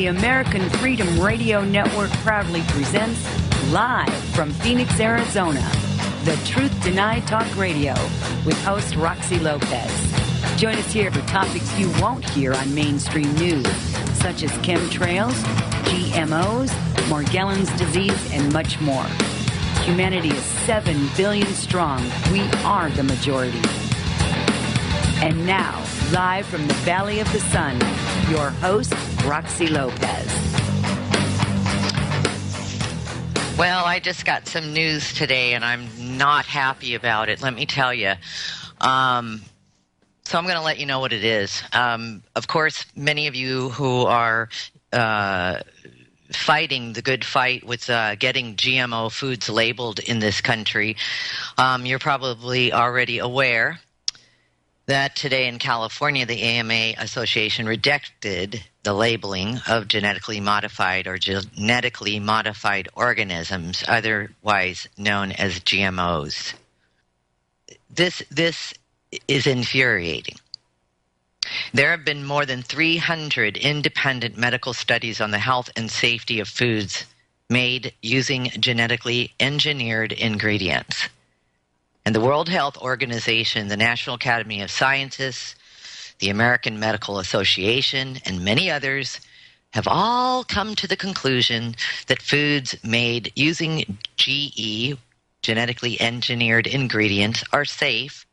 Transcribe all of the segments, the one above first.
The American Freedom Radio Network proudly presents, live from Phoenix, Arizona, The Truth Denied Talk Radio with host Roxy Lopez. Join us here for topics you won't hear on mainstream news, such as chemtrails, GMOs, Morgellons disease, and much more. Humanity is 7 billion strong. We are the majority. And now, live from the Valley of the Sun, your host, Roxy Lopez. Well, I just got some news today, and I'm not happy about it, let me tell you. So I'm going to let you know what it is. Of course, many of you who are fighting the good fight with getting GMO foods labeled in this country, you're probably already aware that today in California, the AMA Association rejected the labeling of genetically modified or genetically modified organisms, otherwise known as GMOs. This is infuriating. There have been more than 300 independent medical studies on the health and safety of foods made using genetically engineered ingredients. And the World Health Organization, the National Academy of Sciences, the American Medical Association, and many others have all come to the conclusion that foods made using GE, genetically engineered ingredients, are safe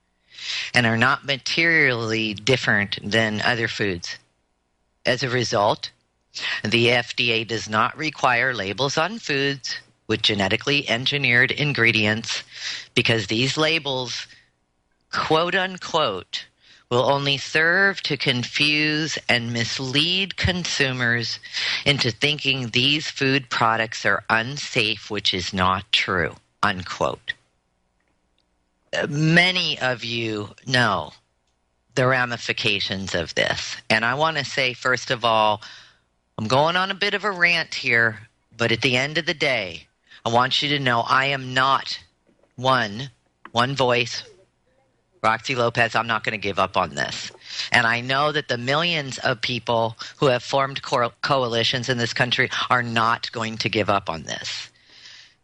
and are not materially different than other foods. As a result, the FDA does not require labels on foods with genetically engineered ingredients because these labels, quote unquote, will only serve to confuse and mislead consumers into thinking these food products are unsafe, which is not true, unquote. Many of you know the ramifications of this. And I want to say, first of all, I'm going on a bit of a rant here, but at the end of the day, I want you to know I am not one voice, Roxy Lopez. I'm not going to give up on this. And I know that the millions of people who have formed coalitions in this country are not going to give up on this.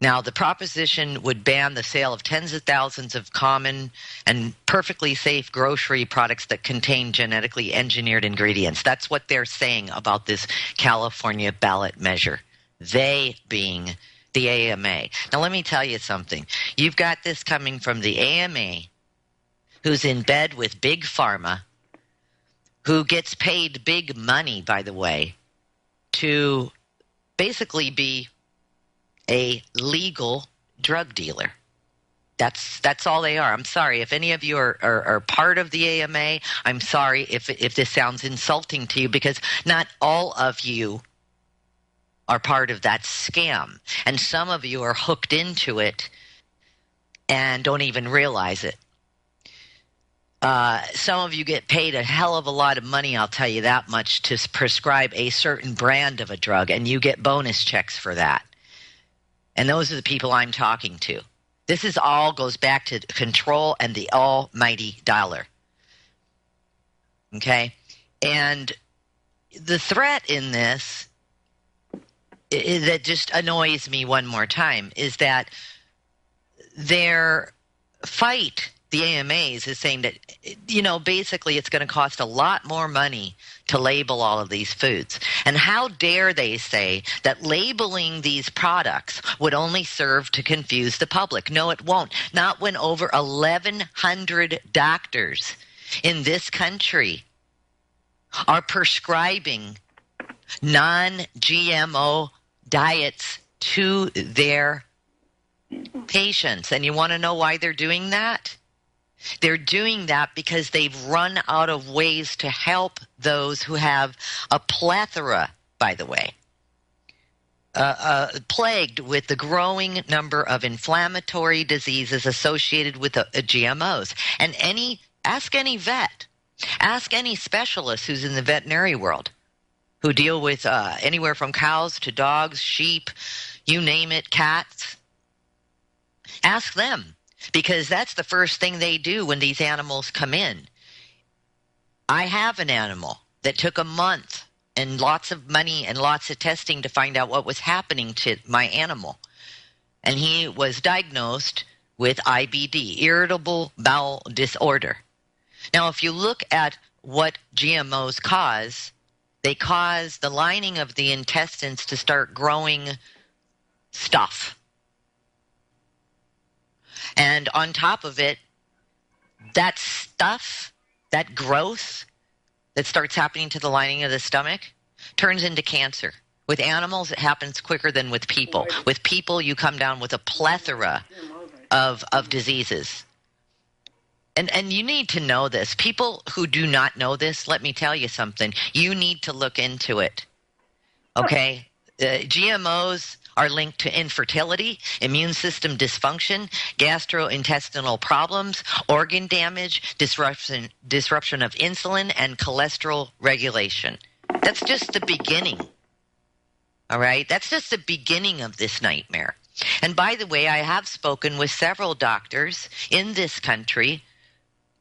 Now, the proposition would ban the sale of tens of thousands of common and perfectly safe grocery products that contain genetically engineered ingredients. That's what they're saying about this California ballot measure, they being the AMA. Now, let me tell you something. You've got this coming from the AMA, who's in bed with Big Pharma, who gets paid big money, by the way, to basically be a legal drug dealer. That's all they are. I'm sorry. If any of you are part of the AMA, I'm sorry if this sounds insulting to you, because not all of you are part of that scam. And some of you are hooked into it and don't even realize it. Some of you get paid a hell of a lot of money, I'll tell you that much, to prescribe a certain brand of a drug, and you get bonus checks for that. And those are the people I'm talking to. This is all goes back to control and the almighty dollar. Okay? And the threat in this that just annoys me one more time is that their fight, the AMAs, is saying that, basically it's going to cost a lot more money to label all of these foods. And how dare they say that labeling these products would only serve to confuse the public? No, it won't. Not when over 1,100 doctors in this country are prescribing non-GMO diets to their patients. And you want to know why they're doing that? They're doing that because they've run out of ways to help those who have a plethora, by the way, plagued with the growing number of inflammatory diseases associated with GMOs. And ask any vet, ask any specialist who's in the veterinary world, who deal with anywhere from cows to dogs, sheep, you name it, cats. Ask them, because that's the first thing they do when these animals come in. I have an animal that took a month and lots of money and lots of testing to find out what was happening to my animal. And he was diagnosed with IBD, irritable bowel disorder. Now, if you look at what GMOs cause, they cause the lining of the intestines to start growing stuff. And on top of it, that stuff, that growth that starts happening to the lining of the stomach turns into cancer. With animals, it happens quicker than with people. With people, you come down with a plethora of diseases. And you need to know this. People who do not know this, let me tell you something. You need to look into it. Okay? GMOs are linked to infertility, immune system dysfunction, gastrointestinal problems, organ damage, disruption of insulin, and cholesterol regulation. That's just the beginning. All right? That's just the beginning of this nightmare. And by the way, I have spoken with several doctors in this country,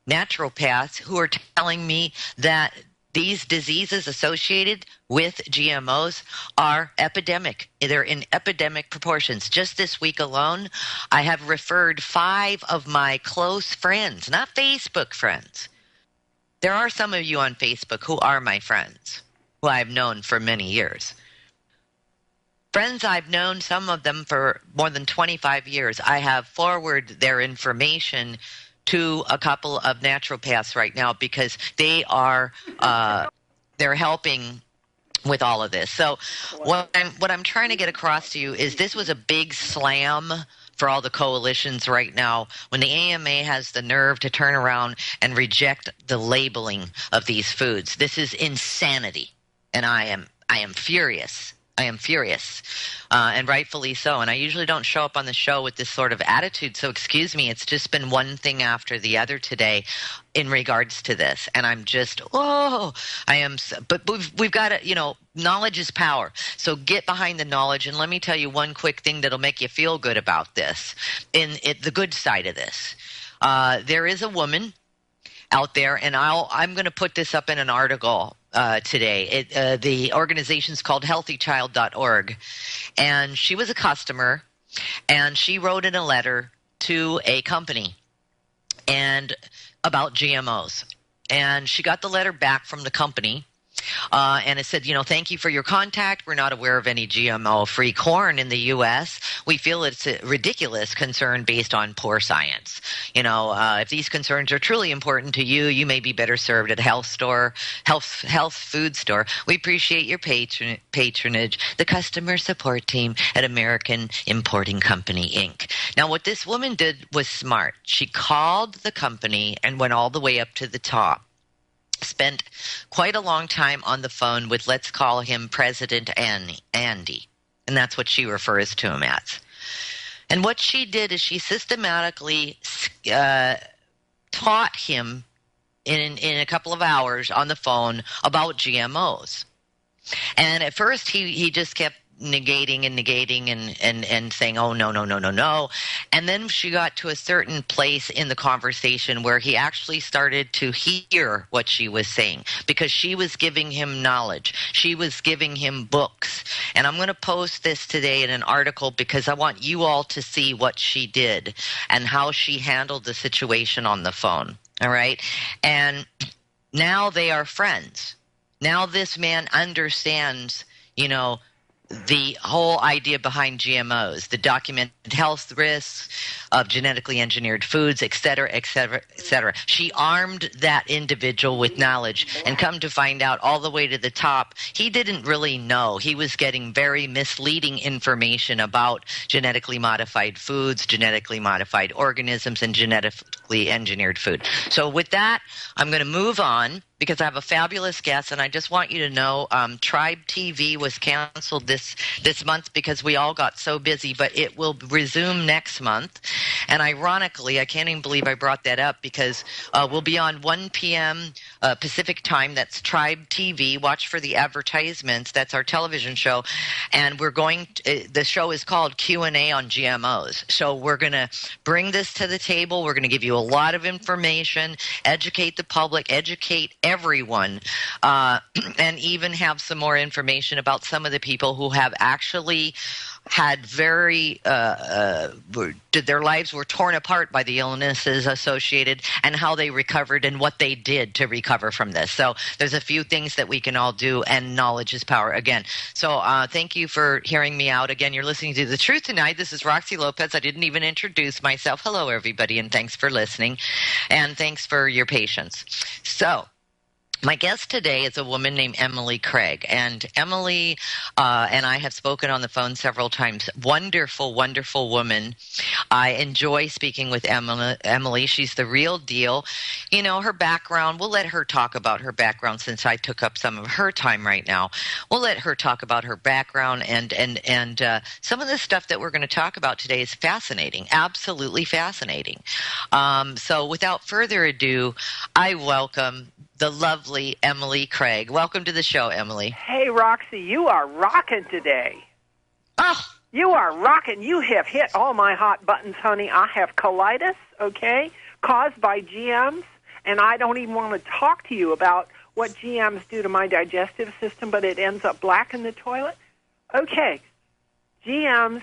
naturopaths, who are telling me that these diseases associated with GMOs are epidemic. They're in epidemic proportions. Just this week alone, I have referred 5 of my close friends, not Facebook friends. There are some of you on Facebook who are my friends, who I've known for many years. Friends I've known, some of them for more than 25 years. I have forwarded their information to a couple of naturopaths right now because they are they're helping with all of this. So what I'm trying to get across to you is this was a big slam for all the coalitions right now when the AMA has the nerve to turn around and reject the labeling of these foods. This is insanity, and I am furious. I am furious, and rightfully so. And I usually don't show up on the show with this sort of attitude, so excuse me. It's just been one thing after the other today in regards to this. And I'm just, but we've got to, knowledge is power. So get behind the knowledge. And let me tell you one quick thing that'll make you feel good about this. The good side of this, there is a woman out there, and I'm going to put this up in an article today. The organization's called healthychild.org, and she was a customer, and she wrote in a letter to a company and about GMOs, and she got the letter back from the company. And it said, thank you for your contact. We're not aware of any GMO-free corn in the U.S. We feel it's a ridiculous concern based on poor science. If these concerns are truly important to you, you may be better served at a health food store. We appreciate your patronage. The customer support team at American Importing Company, Inc. Now, what this woman did was smart. She called the company and went all the way up to the top. Spent quite a long time on the phone with, let's call him President Andy, and that's what she refers to him as. And what she did is she systematically taught him in a couple of hours on the phone about GMOs. And at first he just kept negating and saying, oh, no. And then she got to a certain place in the conversation where he actually started to hear what she was saying because she was giving him knowledge. She was giving him books. And I'm going to post this today in an article because I want you all to see what she did and how she handled the situation on the phone. All right? And now they are friends. Now this man understands, the whole idea behind GMOs, the documented health risks of genetically engineered foods, et cetera, et cetera, et cetera. She armed that individual with knowledge, and come to find out all the way to the top, he didn't really know. He was getting very misleading information about genetically modified foods, genetically modified organisms, and genetically engineered food. So with that, I'm going to move on, because I have a fabulous guest, and I just want you to know Tribe TV was canceled this month because we all got so busy, but it will resume next month. And ironically, I can't even believe I brought that up because we'll be on 1 p.m. Pacific time. That's Tribe TV. Watch for the advertisements. That's our television show. And the show is called Q&A on GMOs. So we're going to bring this to the table. We're going to give you a lot of information, educate the public, educate everyone, and even have some more information about some of the people who have actually had their lives were torn apart by the illnesses associated and how they recovered and what they did to recover from this. So there's a few things that we can all do, and knowledge is power again. So thank you for hearing me out. Again, you're listening to The Truth Tonight. This is Roxy Lopez. I didn't even introduce myself. Hello, everybody, and thanks for listening, and thanks for your patience. So my guest today is a woman named Emily Cragg, and Emily and I have spoken on the phone several times. Wonderful, wonderful woman. I enjoy speaking with Emily. She's the real deal. You know, her background, we'll let her talk about her background since I took up some of her time right now. We'll let her talk about her background, and some of the stuff that we're going to talk about today is fascinating, absolutely fascinating. So without further ado, I welcome the lovely Emily Cragg. Welcome to the show, Emily. Hey, Roxy, you are rocking today. Oh! You are rocking. You have hit all my hot buttons, honey. I have colitis, okay, caused by GMs, and I don't even want to talk to you about what GMs do to my digestive system, but it ends up black in the toilet. Okay, GMs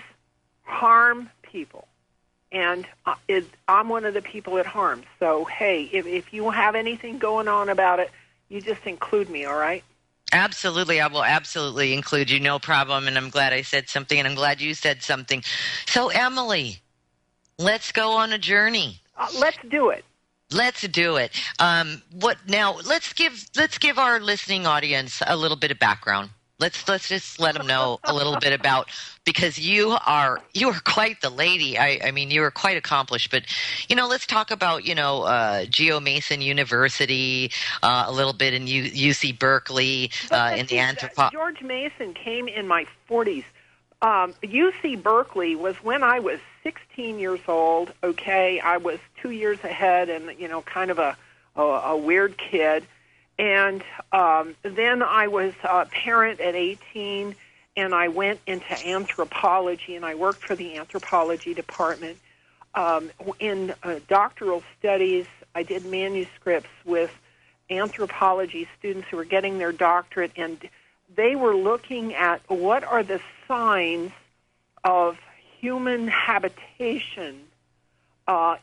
harm people. And I'm one of the people it harms. So, hey, if you have anything going on about it, you just include me, all right? Absolutely. I will absolutely include you. No problem. And I'm glad I said something, and I'm glad you said something. So, Emily, let's go on a journey. Let's do it. Let's do it. Let's give our listening audience a little bit of background. Let's just let them know a little bit about, because you are quite the lady. I mean, you are quite accomplished. But let's talk about Geo Mason University a little bit in UC Berkeley in the anthropology. George Mason came in my 40s. UC Berkeley was when I was 16 years old. Okay, I was 2 years ahead, and kind of a weird kid. And then I was a parent at 18, and I went into anthropology, and I worked for the anthropology department. In doctoral studies, I did manuscripts with anthropology students who were getting their doctorate, and they were looking at what are the signs of human habitation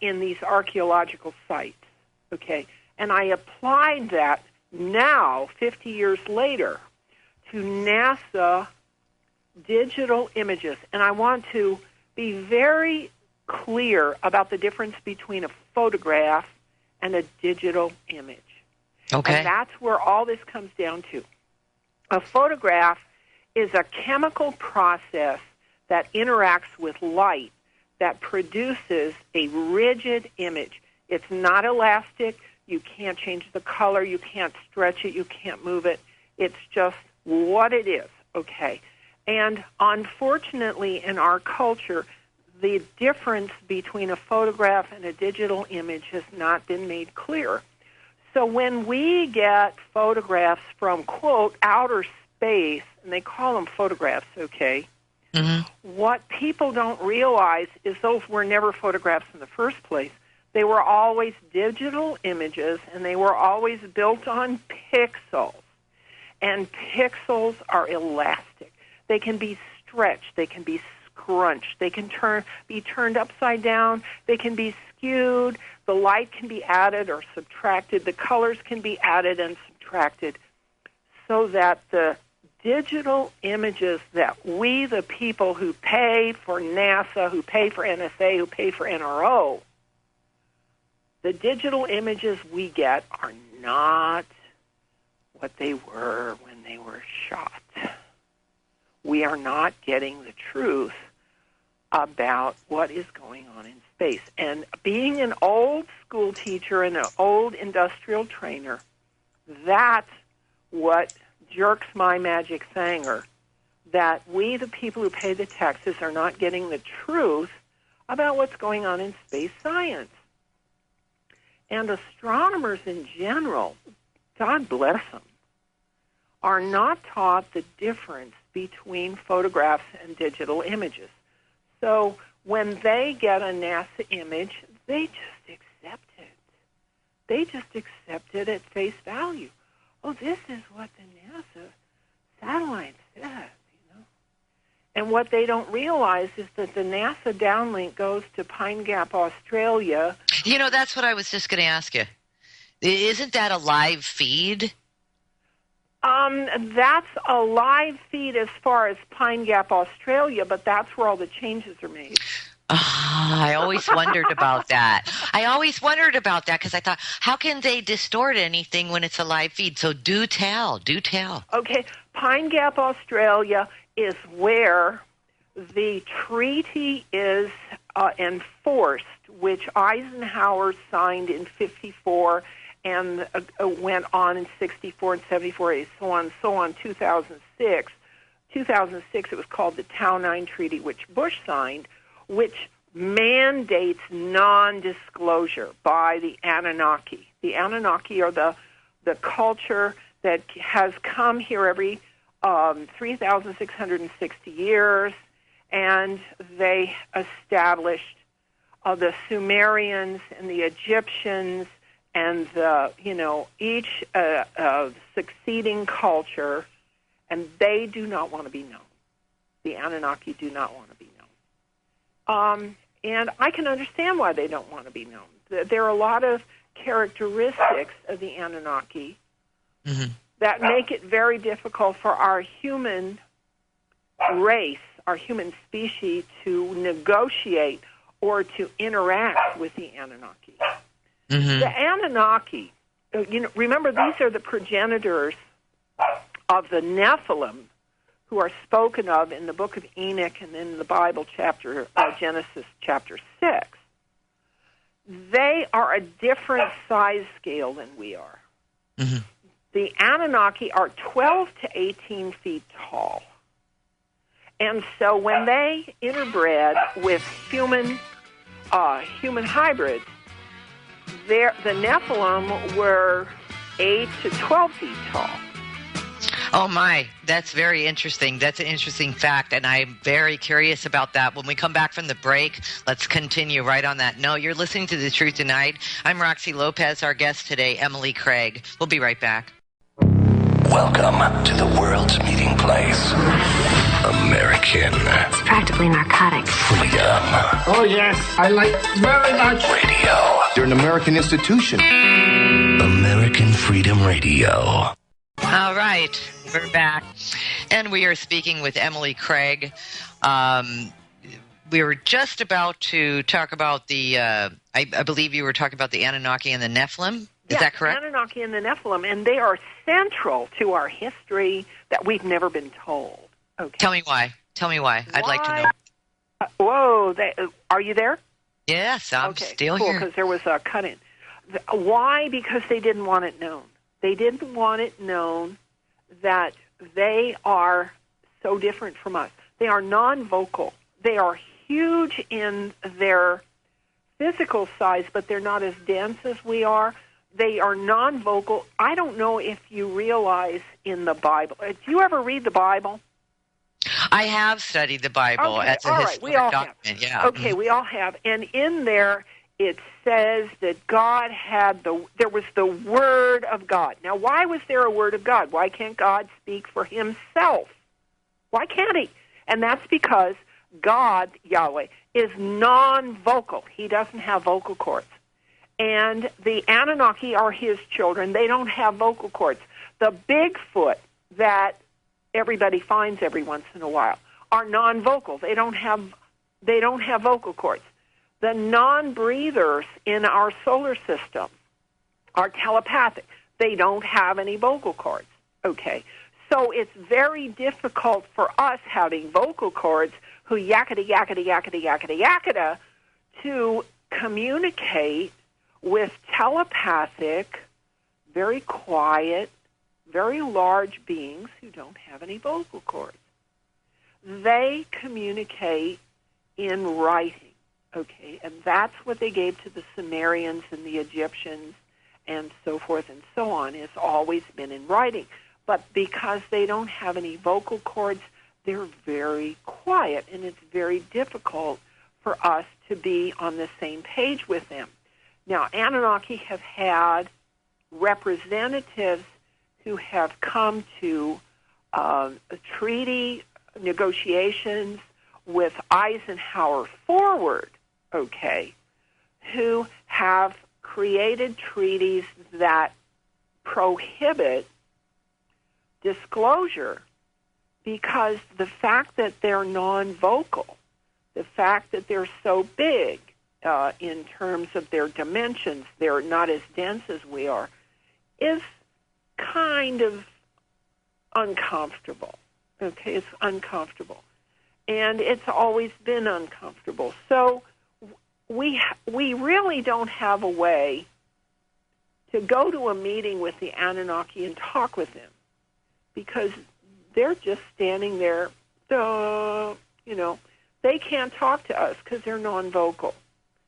in these archaeological sites, okay? And I applied that now, 50 years later, to NASA digital images. And I want to be very clear about the difference between a photograph and a digital image. Okay. And that's where all this comes down to. A photograph is a chemical process that interacts with light that produces a rigid image. It's not elastic. You can't change the color. You can't stretch it. You can't move it. It's just what it is, okay? And unfortunately, in our culture, the difference between a photograph and a digital image has not been made clear. So when we get photographs from, quote, outer space, and they call them photographs, okay, what people don't realize is those were never photographs in the first place. They were always digital images, and they were always built on pixels. And pixels are elastic. They can be stretched. They can be scrunched. They can be turned upside down. They can be skewed. The light can be added or subtracted. The colors can be added and subtracted, so that the digital images that we, the people who pay for NASA, who pay for NSA, who pay for NRO, the digital images we get are not what they were when they were shot. We are not getting the truth about what is going on in space. And being an old school teacher and an old industrial trainer, that's what jerks my magic sanger, that we, the people who pay the taxes, are not getting the truth about what's going on in space science. And astronomers in general, God bless them, are not taught the difference between photographs and digital images. So when they get a NASA image, they just accept it. They just accept it at face value. Oh, this is what the NASA satellite says, you know. And what they don't realize is that the NASA downlink goes to Pine Gap, Australia. You know, that's what I was just going to ask you. Isn't that a live feed? That's a live feed as far as Pine Gap, Australia, but that's where all the changes are made. I always wondered about that. Because I thought, how can they distort anything when it's a live feed? So do tell. Okay, Pine Gap, Australia is where the treaty is enforced, which Eisenhower signed in 54 and went on in 64 and 74, so on, 2006. 2006, it was called the Tau 9 Treaty, which Bush signed, which mandates non-disclosure by the Anunnaki. The Anunnaki are the culture that has come here every 3,660 years, and they established the Sumerians and the Egyptians and each succeeding culture, and they do not want to be known. The Anunnaki do not want to be known. And I can understand why they don't want to be known. There are a lot of characteristics of the Anunnaki that make it very difficult for our human race, our human species, to negotiate or to interact with the Anunnaki. The Anunnaki, remember, these are the progenitors of the Nephilim, who are spoken of in the book of Enoch and in the Bible Genesis chapter 6. They are a different size scale than we are. The Anunnaki are 12 to 18 feet tall. And so when they interbred with human hybrids, the Nephilim were 8 to 12 feet tall. Oh, my. That's very interesting. That's an interesting fact, and I'm very curious about that. When we come back from the break, let's continue right on that note. You're listening to The Truth Denied. I'm Roxy Lopez. Our guest today, Emily Cragg. We'll be right back. Welcome to the world's meeting place. American. It's practically narcotic. Freedom. Oh, yes. I like very much. Radio. They're an American institution. American Freedom Radio. All right, we're back, and we are speaking with Emily Cragg. We were just about to talk about the, I believe you were talking about the Anunnaki and the Nephilim. Is that correct? The Anunnaki and the Nephilim, and they are central to our history that we've never been told. Okay. Tell me why. I'd like to Whoa, know. are you there? Yes, I'm still cool, here. Because there was a cut-in. Why? Because they didn't want it known. They didn't want it known that they are so different from us. They are non-vocal. They are huge in their physical size, but they're not as dense as we are. They are non-vocal. I don't know if you realize in the Bible. Do you ever read the Bible? I have studied the Bible as a historic document. Yeah. Okay, we all have. And in there, it says that God had there was the Word of God. Now, why was there a Word of God? Why can't God speak for himself? Why can't he? And that's because God, Yahweh, is non-vocal. He doesn't have vocal cords. And the Anunnaki are his children. They don't have vocal cords. The Bigfoot that everybody finds every once in a while are non-vocal. They don't have vocal cords. The non-breathers in our solar system are telepathic. They don't have any vocal cords. Okay, so it's very difficult for us having vocal cords who yakety, yakety, yakety, yakety, yaketa to communicate with telepathic, very quiet, very large beings who don't have any vocal cords. They communicate in writing. Okay, and that's what they gave to the Sumerians and the Egyptians and so forth and so on. It's always been in writing. But because they don't have any vocal cords, they're very quiet, and it's very difficult for us to be on the same page with them. Now, Anunnaki have had representatives who have come to treaty negotiations with Eisenhower forward, okay, who have created treaties that prohibit disclosure because the fact that they're non-vocal, the fact that they're so big in terms of their dimensions, they're not as dense as we are, is kind of uncomfortable. Okay, it's uncomfortable. And it's always been uncomfortable. So we really don't have a way to go to a meeting with the Anunnaki and talk with them because they're just standing there, they can't talk to us because they're non-vocal.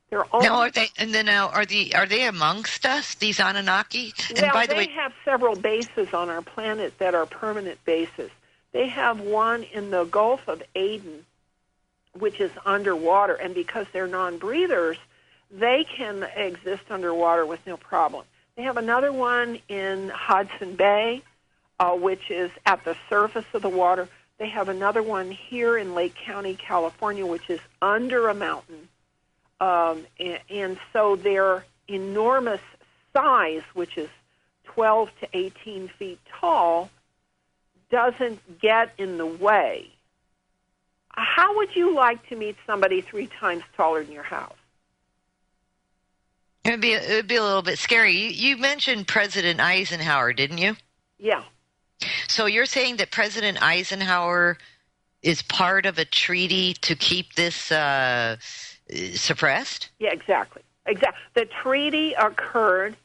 They're only, now, are they amongst us, these Anunnaki? And well, by the they way, have several bases on our planet that are permanent bases. They have one in the Gulf of Aden, which is underwater, and because they're non-breathers, they can exist underwater with no problem. They have another one in Hudson Bay, which is at the surface of the water. They have another one here in Lake County, California, which is under a mountain. And so their enormous size, which is 12 to 18 feet tall, doesn't get in the way. How would you like to meet somebody 3 times taller than your house? it would be a little bit scary. You mentioned President Eisenhower, didn't you? Yeah. So you're saying that President Eisenhower is part of a treaty to keep this suppressed? Yeah, exactly. The treaty occurred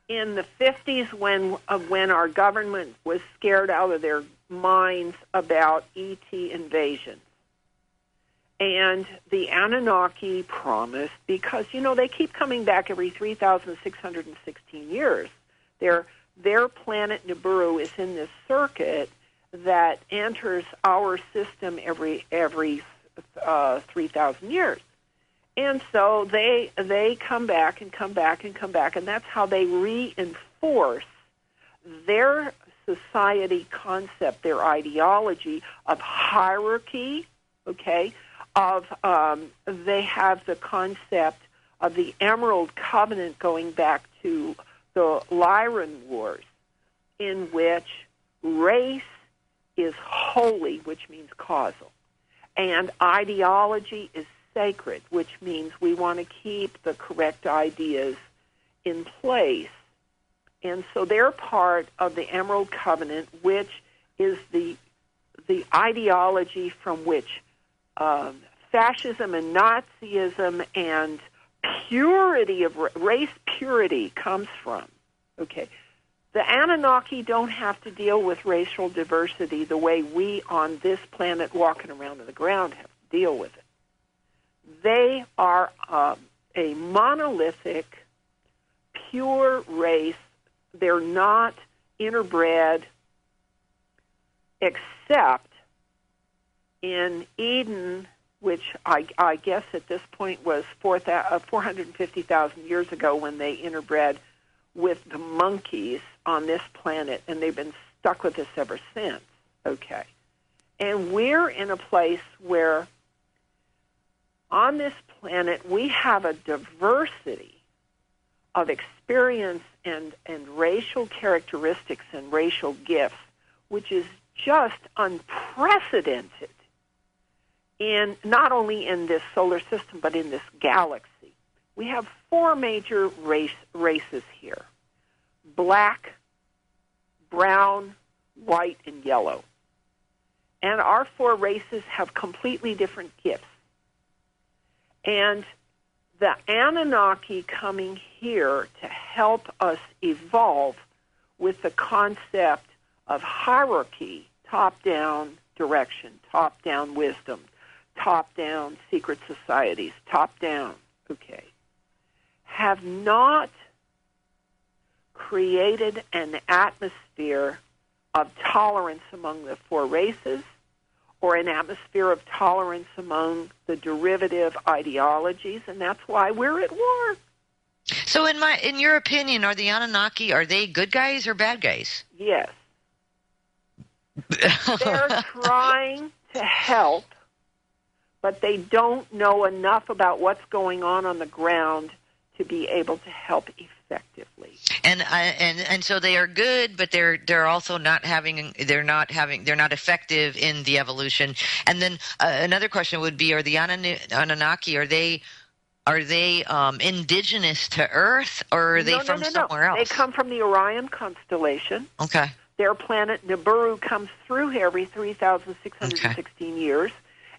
in the 50s when our government was scared out of their minds about ET invasions. And the Anunnaki promised, because, they keep coming back every 3,616 years. Their planet Nibiru is in this circuit that enters our system every 3,000 years. And so they come back and come back and come back, and that's how they reinforce their society concept, their ideology of hierarchy, okay, they have the concept of the Emerald Covenant going back to the Lyran Wars, in which race is holy, which means causal, and ideology is sacred, which means we want to keep the correct ideas in place. And so they're part of the Emerald Covenant, which is the ideology from which fascism and Nazism and purity of race purity comes from. Okay, the Anunnaki don't have to deal with racial diversity the way we on this planet walking around on the ground have to deal with it. They are a monolithic, pure race. They're not interbred except in Eden, which I guess at this point was 450,000 years ago when they interbred with the monkeys on this planet, and they've been stuck with us ever since. Okay. And we're in a place where on this planet we have a diversity of experience and racial characteristics and racial gifts, which is just unprecedented in not only in this solar system but in this galaxy. We have 4 major races here: black, brown, white, and yellow. And our 4 races have completely different gifts. And the Anunnaki coming here to help us evolve with the concept of hierarchy, top-down direction, top-down wisdom, top-down secret societies, top-down, okay, have not created an atmosphere of tolerance among the four races or an atmosphere of tolerance among the derivative ideologies, and that's why we're at war. So in your opinion, are the Anunnaki, are they good guys or bad guys? Yes. They're trying to help, but they don't know enough about what's going on the ground to be able to help effectively. And so they are good, but they're also not effective in the evolution. And then another question would be: are the Anunnaki, are they indigenous to Earth, or are they from somewhere else? They come from the Orion constellation. Okay. Their planet Nibiru comes through here every 3,616 years,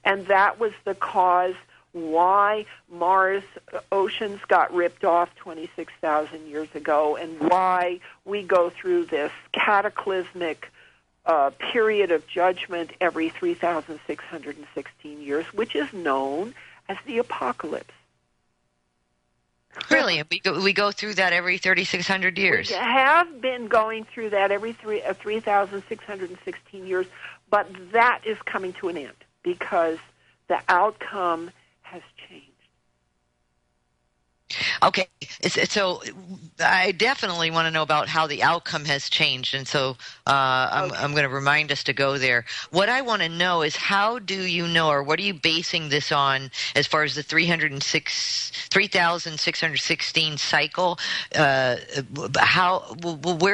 and that was the cause why Mars oceans got ripped off 26,000 years ago, and why we go through this cataclysmic period of judgment every 3,616 years, which is known as the apocalypse. Really? We go through that every 3,600 years? We have been going through that every 3,616 years, but that is coming to an end because the outcome has changed. Okay, so I definitely want to know about how the outcome has changed, and so I'm going to remind us to go there. What I want to know is, how do you know, or what are you basing this on as far as the 3,616 cycle? Where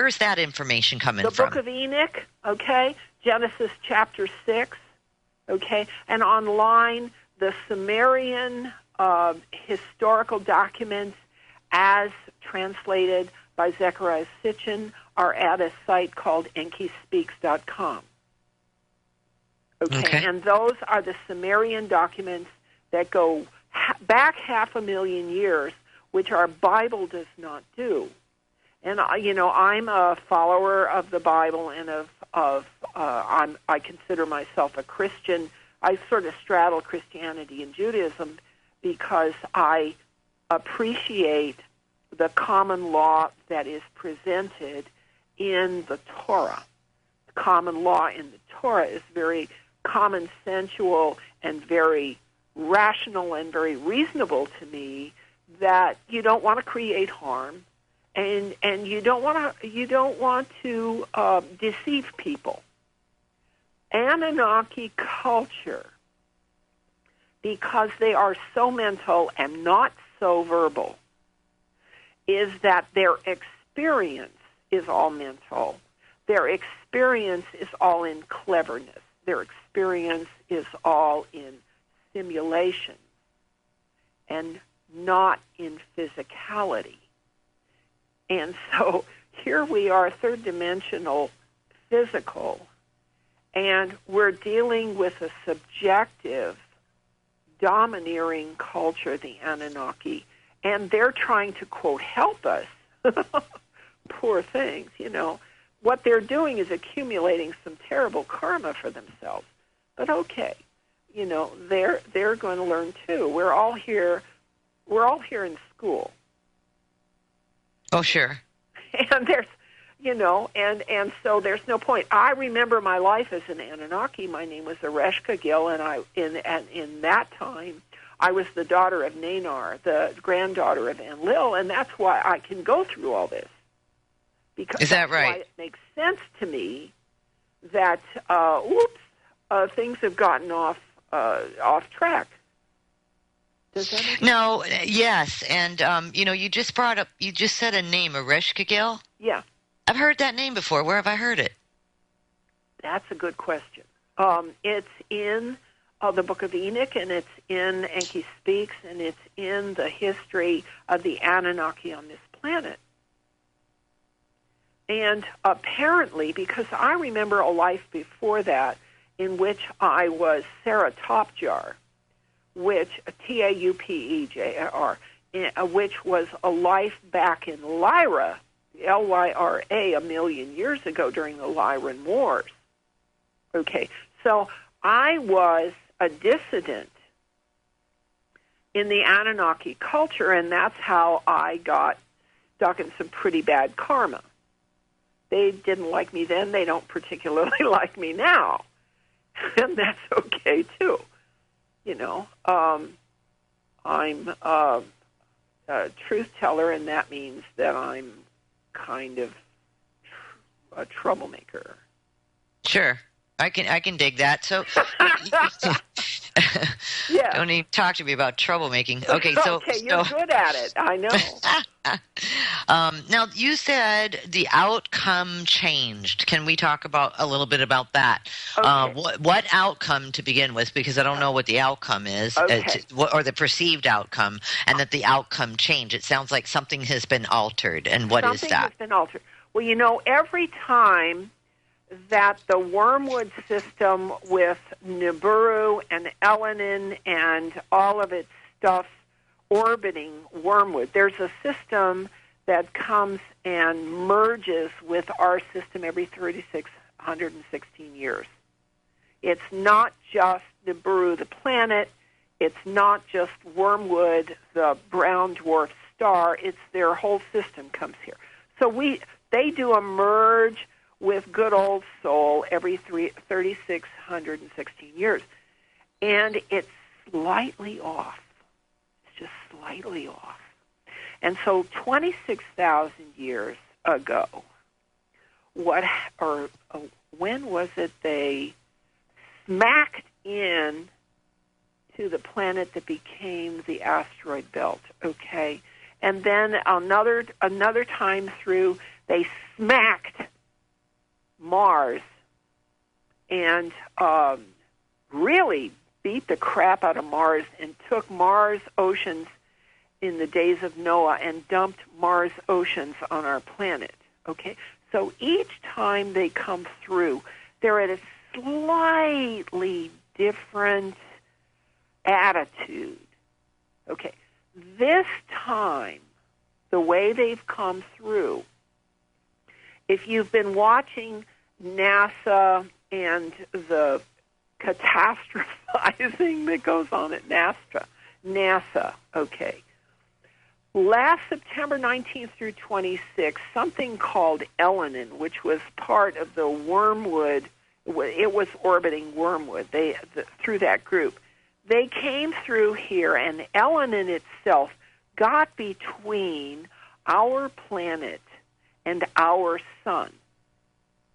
is that information coming from? The Book of Enoch, okay, Genesis chapter 6, okay, and online, the Sumerian historical documents as translated by Zechariah Sitchin are at a site called EnkiSpeaks.com. Okay, and those are the Sumerian documents that go back 500,000 years, which our Bible does not do. And I'm a follower of the Bible, and I consider myself a Christian. I sort of straddle Christianity and Judaism because I appreciate the common law that is presented in the Torah. The common law in the Torah is very common sensual and very rational and very reasonable to me, that you don't want to create harm, and you don't want to deceive people. Anunnaki culture, because they are so mental and not so verbal, is that their experience is all mental. Their experience is all in cleverness. Their experience is all in simulation and not in physicality. And so here we are, third-dimensional physical, and we're dealing with a subjective, domineering culture, the Anunnaki, and they're trying to, quote, help us. Poor things, What they're doing is accumulating some terrible karma for themselves. But okay, they're going to learn too. We're all here in school. Oh, sure. And there's, and so there's no point. I remember my life as an Anunnaki. My name was Ereshka Gill, and in that time, I was the daughter of Nanar, the granddaughter of Enlil, and that's why I can go through all this. Because is that right? Why it makes sense to me that things have gotten off track. Does that make sense? No, yes, and you just said a name, Ereshka Gill? Yeah. I've heard that name before. Where have I heard it? That's a good question. It's in the Book of Enoch, and it's in Enki Speaks, and it's in the history of the Anunnaki on this planet. And apparently, because I remember a life before that in which I was Sarah Topjar, which, Taupejar, which was a life back in Lyra, Lyra, 1 million years ago during the Lyran Wars. Okay, so I was a dissident in the Anunnaki culture, and that's how I got stuck in some pretty bad karma. They didn't like me then. They don't particularly like me now. And that's okay, too. You know, I'm a truth teller, and that means that I'm kind of a troublemaker. Sure. I can dig that. So Yeah. don't even talk to me about troublemaking. Okay, so you're good at it. I know. Now you said the outcome changed. Can we talk about a little bit about that? Okay. What outcome to begin with? Because I don't know what the outcome is, or the perceived outcome, and that the outcome changed. It sounds like something has been altered. And what is that? Something has been altered. Well, you know, every time that the wormwood system with Nibiru and Elenin and all of its stuff orbiting wormwood, there's a system that comes and merges with our system every 3,616 years. It's not just Nibiru, the planet. It's not just wormwood, the brown dwarf star. It's their whole system comes here. So they do a merge with good old Sol every 3,616 years. And it's slightly off. It's just slightly off. And so 26,000 years ago, when was it they smacked in to the planet that became the asteroid belt, okay? And then another time through, they smacked Mars and really beat the crap out of Mars and took Mars oceans in the days of Noah and dumped Mars oceans on our planet. Okay? So each time they come through, they're at a slightly different attitude. Okay. This time, the way they've come through, if you've been watching NASA and the catastrophizing that goes on at NASA, okay. Last September 19th through 26th, something called Elenin, which was part of the wormwood, it was orbiting wormwood through that group. They came through here, and Elenin itself got between our planet and our sun.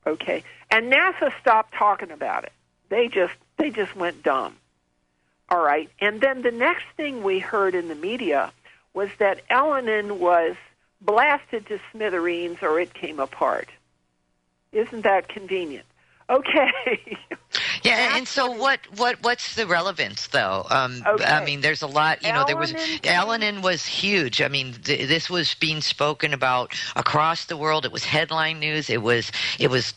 Okay? And NASA stopped talking about it. They just went dumb. All right? And then the next thing we heard in the media was that Elenin was blasted to smithereens or it came apart. Isn't that convenient? Okay. Yeah, and so what's the relevance, though? Okay. I mean, there's a lot, Elenin was huge. I mean, this was being spoken about across the world. It was headline news. It was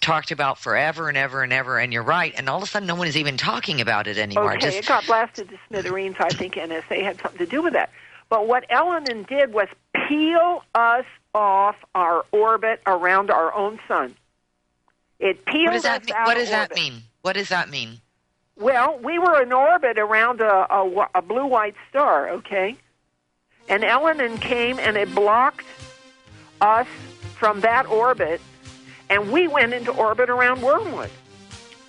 talked about forever and ever and ever, and you're right. And all of a sudden, no one is even talking about it anymore. Okay, it got blasted to smithereens. I think NSA had something to do with that. But what Elenin did was peel us off our orbit around our own sun. It peeled us out of orbit. What does that mean? What does that mean? Well, we were in orbit around a blue-white star, okay? And Elenin came and it blocked us from that orbit, and we went into orbit around wormwood.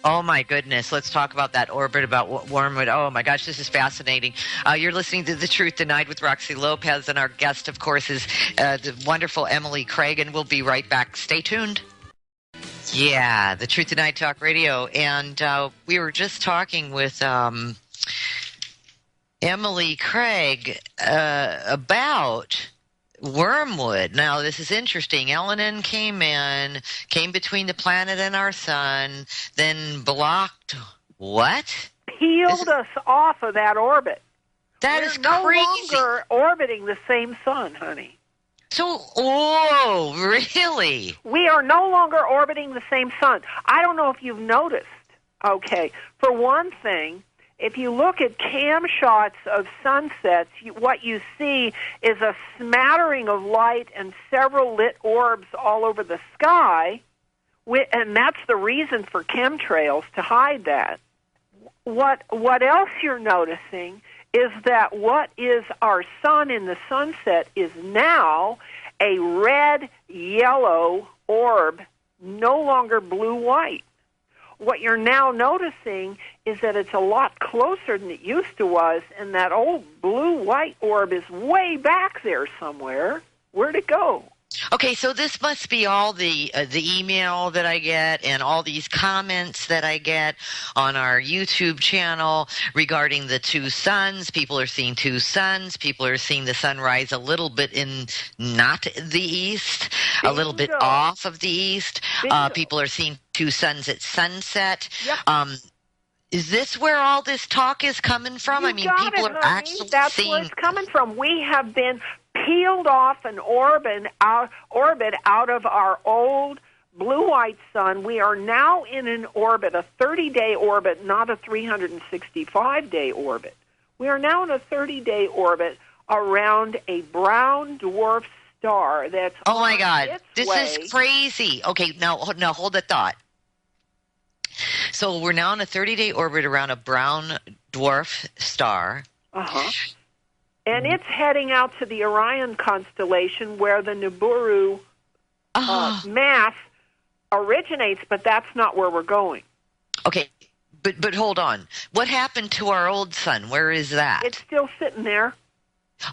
Oh, my goodness. Let's talk about that orbit, about wormwood. Oh, my gosh, this is fascinating. You're listening to The Truth Denied with Roxy Lopez, and our guest, of course, is the wonderful Emily Cragg, and we'll be right back. Stay tuned. Yeah, The Truth Tonight Talk Radio, and we were just talking with Emily Cragg about wormwood. Now, this is interesting. Elenin came between the planet and our sun, then blocked what? Peeled us off of that orbit. That is no crazy. Longer orbiting the same sun, honey. So, oh, really? We are no longer orbiting the same sun. I don't know if you've noticed. Okay, for one thing, if you look at cam shots of sunsets, what you see is a smattering of light and several lit orbs all over the sky, and that's the reason for chemtrails, to hide that. What else you're noticing is that what is our sun in the sunset is now a red-yellow orb, no longer blue-white. What you're now noticing is that it's a lot closer than it used to was, and that old blue-white orb is way back there somewhere. Where'd it go? Okay, so this must be all the email that I get and all these comments that I get on our YouTube channel regarding the two suns. People are seeing two suns. People are seeing the sun rise a little bit in not the east, a little bit off of the east. People are seeing two suns at sunset. Yep. Is this where all this talk is coming from? You got people it, are honey. actually That's seeing... where it's coming from. We have been peeled off an orbit out of our old blue-white sun. We are now in an orbit, a 30-day orbit, not a 365-day orbit. We are now in a 30-day orbit around a brown dwarf star that's Oh, my God. This way. is crazy. Okay, now hold that thought. So we're now in a 30-day orbit around a brown dwarf star. Uh-huh. And it's heading out to the Orion constellation where the Nibiru mass originates, but that's not where we're going. Okay, but hold on. What happened to our old sun? Where is that? It's still sitting there.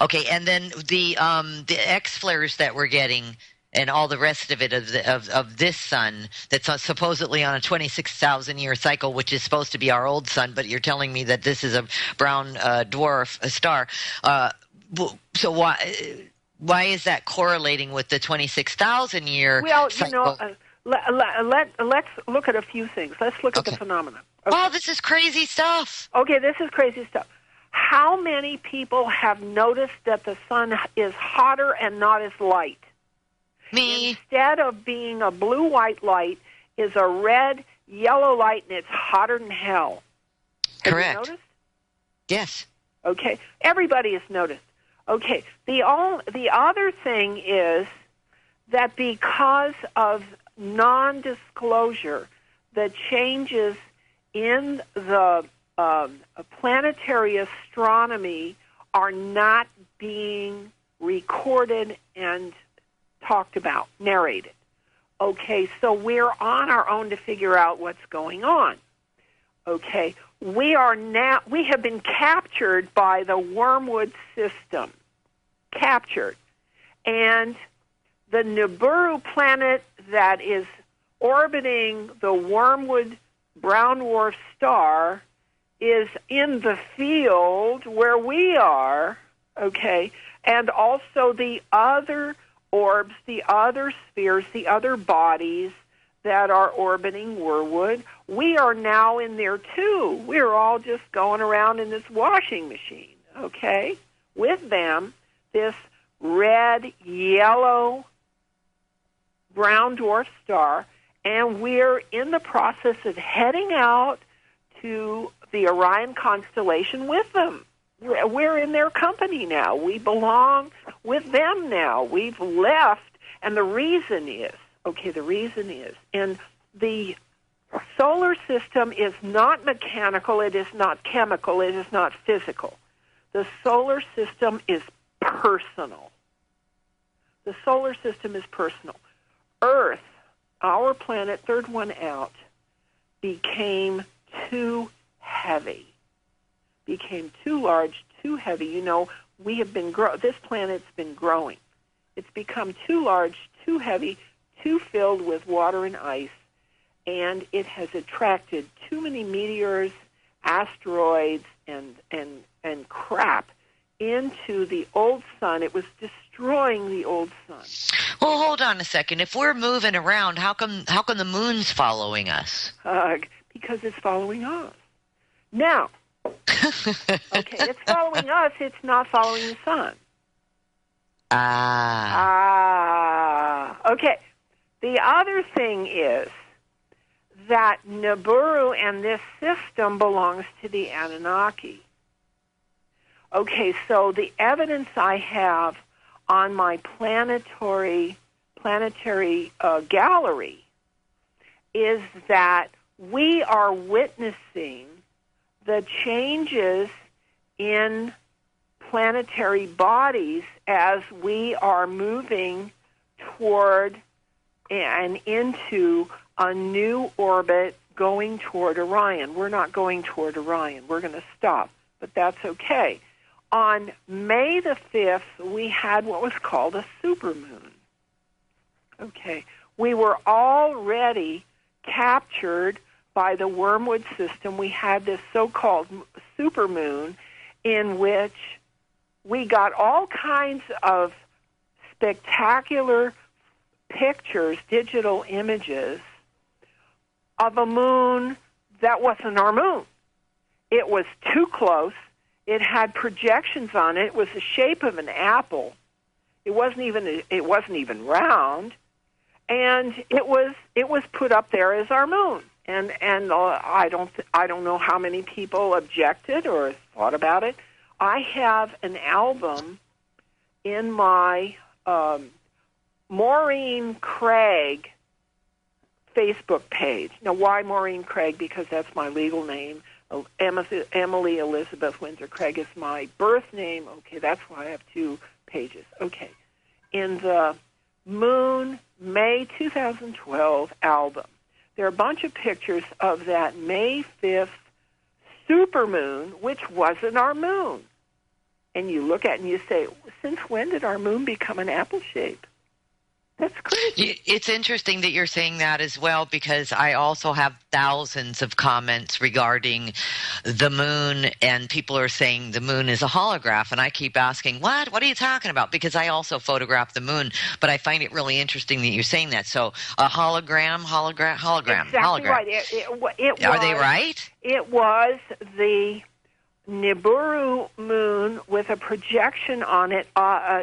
Okay, and then the X flares that we're getting and all the rest of it of this sun that's supposedly on a 26,000-year cycle, which is supposed to be our old sun, but you're telling me that this is a brown dwarf star. So why is that correlating with the 26,000-year cycle? Let's look at a few things. Let's look at the phenomena. Okay. Oh, this is crazy stuff. Okay, this is crazy stuff. How many people have noticed that the sun is hotter and not as light? Me. Instead of being a blue-white light, is a red-yellow light, and it's hotter than hell. Correct. Have you noticed? Yes. Okay. Everybody has noticed. Okay. The other thing is that because of non-disclosure, the changes in the planetary astronomy are not being recorded and talked about, narrated. Okay, so we're on our own to figure out what's going on. Okay, we have been captured by the Wormwood system. Captured. And the Nibiru planet that is orbiting the Wormwood brown dwarf star is in the field where we are, okay, and also the other orbs, the other spheres, the other bodies that are orbiting Wormwood, we are now in there too. We're all just going around in this washing machine, okay, with them, this red, yellow, brown dwarf star, and we're in the process of heading out to the Orion constellation with them. We're in their company now. We belong with them now. We've left, and the reason is, and the solar system is not mechanical, it is not chemical, it is not physical. The solar system is personal. The solar system is personal. Earth, our planet, third one out, became too heavy. Became too large, too heavy. You know, we have been this planet's been growing. It's become too large, too heavy, too filled with water and ice, and it has attracted too many meteors, asteroids, and crap into the old sun. It was destroying the old sun. Well, hold on a second. If we're moving around, how come the moon's following us? Because it's following us. Now, okay, it's following us. It's not following the sun. Okay. The other thing is that Nibiru and this system belongs to the Anunnaki. Okay, so the evidence I have on my planetary gallery is that we are witnessing the changes in planetary bodies as we are moving toward and into a new orbit going toward Orion. We're not going toward Orion. We're going to stop, but that's okay. On May the 5th, we had what was called a supermoon. Okay. We were already captured by the Wormwood system. We had this so-called supermoon in which we got all kinds of spectacular pictures, digital images of a moon that wasn't our moon. It was too close. It had projections on it. It was the shape of an apple. It wasn't even round, and it was put up there as our moon. And I don't know how many people objected or thought about it. I have an album in my Maureen Cragg Facebook page. Now, why Maureen Cragg? Because that's my legal name. Emily Elizabeth Windsor Cragg is my birth name. Okay, that's why I have two pages. Okay. In the Moon May 2012 album, there are a bunch of pictures of that May 5th supermoon, which wasn't our moon. And you look at it and you say, since when did our moon become an apple shape? That's crazy. It's interesting that you're saying that as well, because I also have thousands of comments regarding the moon, and people are saying the moon is a holograph, and I keep asking, what are you talking about? Because I also photograph the moon, but I find it really interesting that you're saying that. So a hologram. Exactly hologram. Right. It was, are they right? It was the Nibiru moon with a projection on it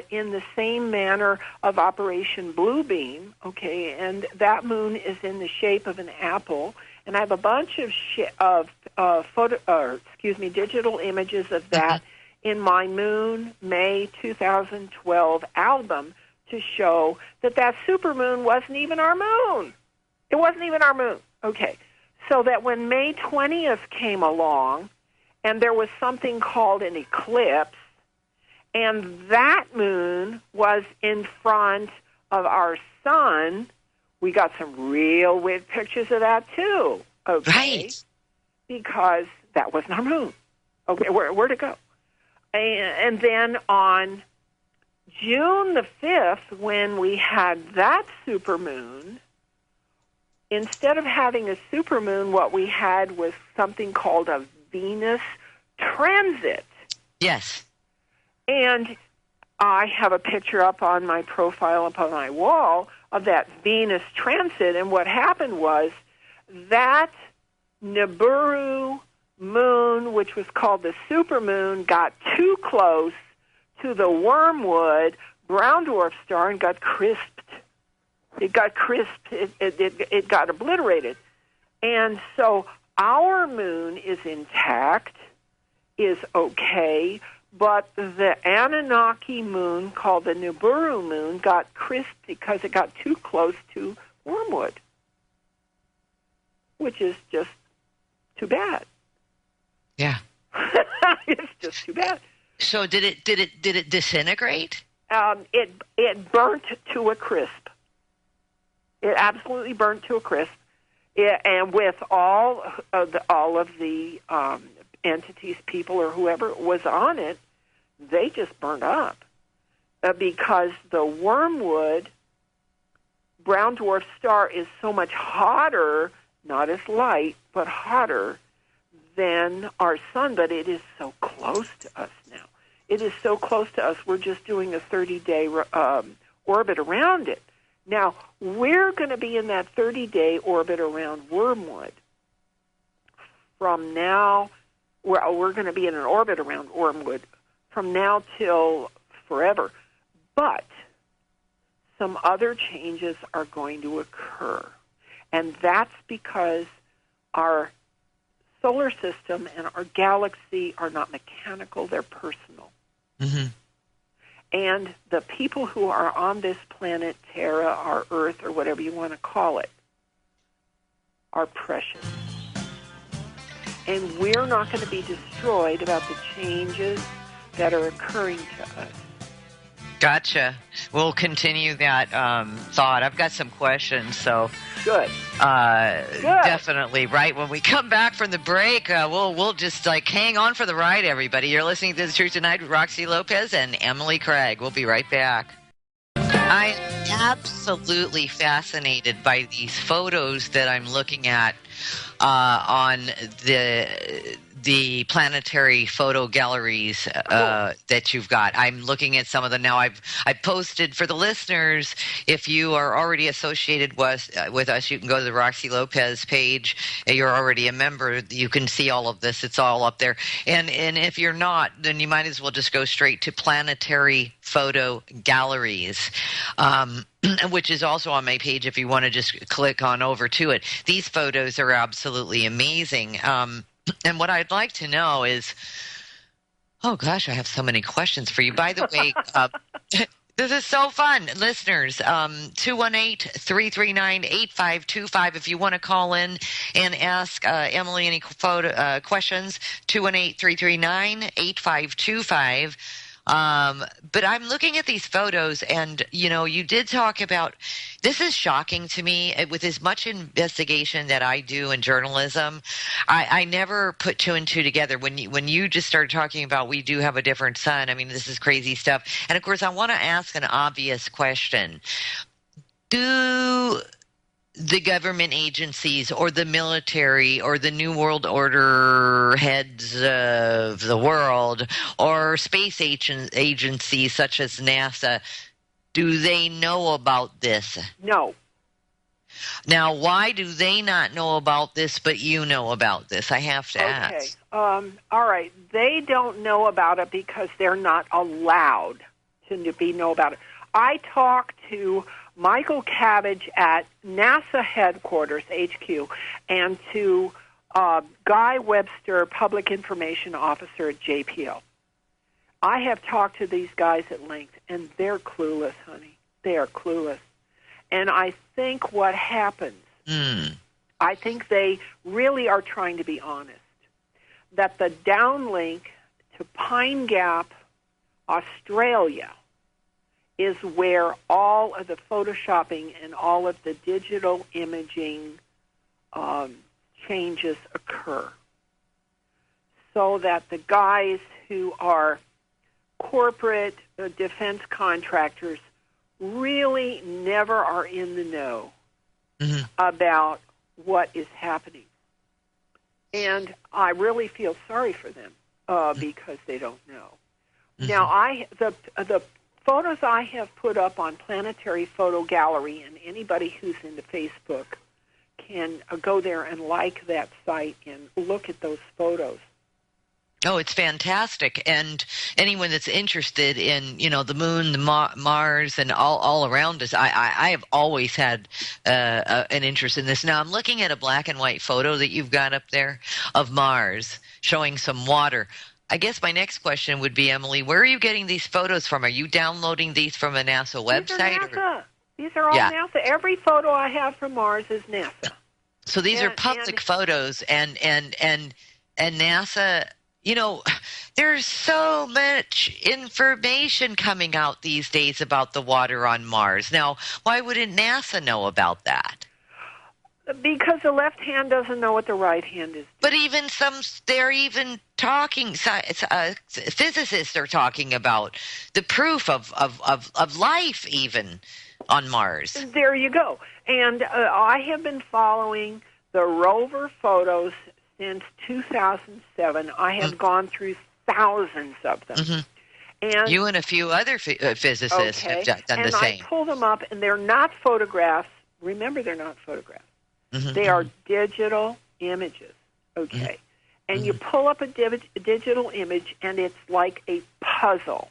in the same manner of Operation Bluebeam, okay, and that moon is in the shape of an apple, and I have a bunch of digital images of that in my Moon May 2012 album to show that supermoon wasn't even our moon. It wasn't even our moon. Okay, so that when May 20th came along, and there was something called an eclipse, and that moon was in front of our sun. We got some real weird pictures of that, too. Okay? Right. Because that wasn't our moon. Okay, where'd it go? And then on June the 5th, when we had that supermoon, instead of having a supermoon, what we had was something called a Venus transit. Yes. And I have a picture up on my profile, up on my wall, of that Venus transit. And what happened was that Nibiru moon, which was called the supermoon, got too close to the Wormwood brown dwarf star and got crisped. It got crisped. It got obliterated. And so our moon is intact, is okay, but the Anunnaki moon, called the Nibiru moon, got crisped because it got too close to Wormwood, which is just too bad. Yeah. It's just too bad. So did it disintegrate? It burnt to a crisp. It absolutely burnt to a crisp. And with all of the entities, people, or whoever was on it, they just burned up because the Wormwood brown dwarf star is so much hotter, not as light, but hotter than our sun. But it is so close to us now. It is so close to us. We're just doing a 30-day orbit around it. Now, we're going to be in that 30-day orbit around Wormwood. From now, we're going to be in an orbit around Wormwood from now till forever. But some other changes are going to occur. And that's because our solar system and our galaxy are not mechanical, they're personal. Mm-hmm. And the people who are on this planet, Terra, our Earth, or whatever you want to call it, are precious. and we're not going to be destroyed about the changes that are occurring to us. Gotcha. We'll continue that thought. I've got some questions, so Good. Definitely. Right when we come back from the break, we'll just hang on for the ride. Everybody, you're listening to The Truth Tonight with Roxy Lopez and Emily Cragg. We'll be right back. I'm absolutely fascinated by these photos that I'm looking at on the planetary photo galleries that you've got. I'm looking at some of them now. I've posted for the listeners. If you are already associated with us, you can go to the Roxy Lopez page. You're already a member. You can see all of this. It's all up there. And if you're not, then you might as well just go straight to planetary photo galleries. Which is also on my page if you want to just click on over to it. These photos are absolutely amazing. And what I'd like to know is, oh gosh, I have so many questions for you. By the way, this is so fun. Listeners, 218-339-8525. If you want to call in and ask Emily any questions, 218-339-8525. But I'm looking at these photos, and you did talk about, this is shocking to me. With as much investigation that I do in journalism, I never put two and two together. When you just started talking about we do have a different sun, I mean, this is crazy stuff. And of course, I want to ask an obvious question. Do the government agencies or the military or the New World Order heads of the world or space agencies such as NASA, do they know about this? No. Now, why do they not know about this, but you know about this? I have to ask. All right. They don't know about it because they're not allowed to know about it. I talked to Michael Cabbage at NASA headquarters, HQ, and to Guy Webster, Public Information Officer at JPL. I have talked to these guys at length, and they're clueless, honey. They are clueless. And I think what happens, I think they really are trying to be honest, that the downlink to Pine Gap, Australia, is where all of the photoshopping and all of the digital imaging changes occur. So that the guys who are corporate defense contractors really never are in the know about what is happening. And I really feel sorry for them because they don't know. Now, the photos I have put up on Planetary Photo Gallery, and anybody who's into Facebook can go there and like that site and look at those photos. Oh, it's fantastic. And anyone that's interested in, the moon, the Mars, and all around us, I have always had an interest in this. Now, I'm looking at a black and white photo that you've got up there of Mars showing some water. I guess my next question would be, Emily, where are you getting these photos from? Are you downloading these from a NASA website? These are NASA. These are all NASA. Every photo I have from Mars is NASA. So these are public photos, and NASA, there's so much information coming out these days about the water on Mars. Now, why wouldn't NASA know about that? Because the left hand doesn't know what the right hand is doing. But they're even talking, physicists are talking about the proof of life even on Mars. There you go. And I have been following the rover photos since 2007. I have gone through thousands of them. And you and a few other physicists have done the same. And I pull them up, and they're not photographs. Remember, they're not photographs. They are digital images, And you pull up a digital image, and it's like a puzzle,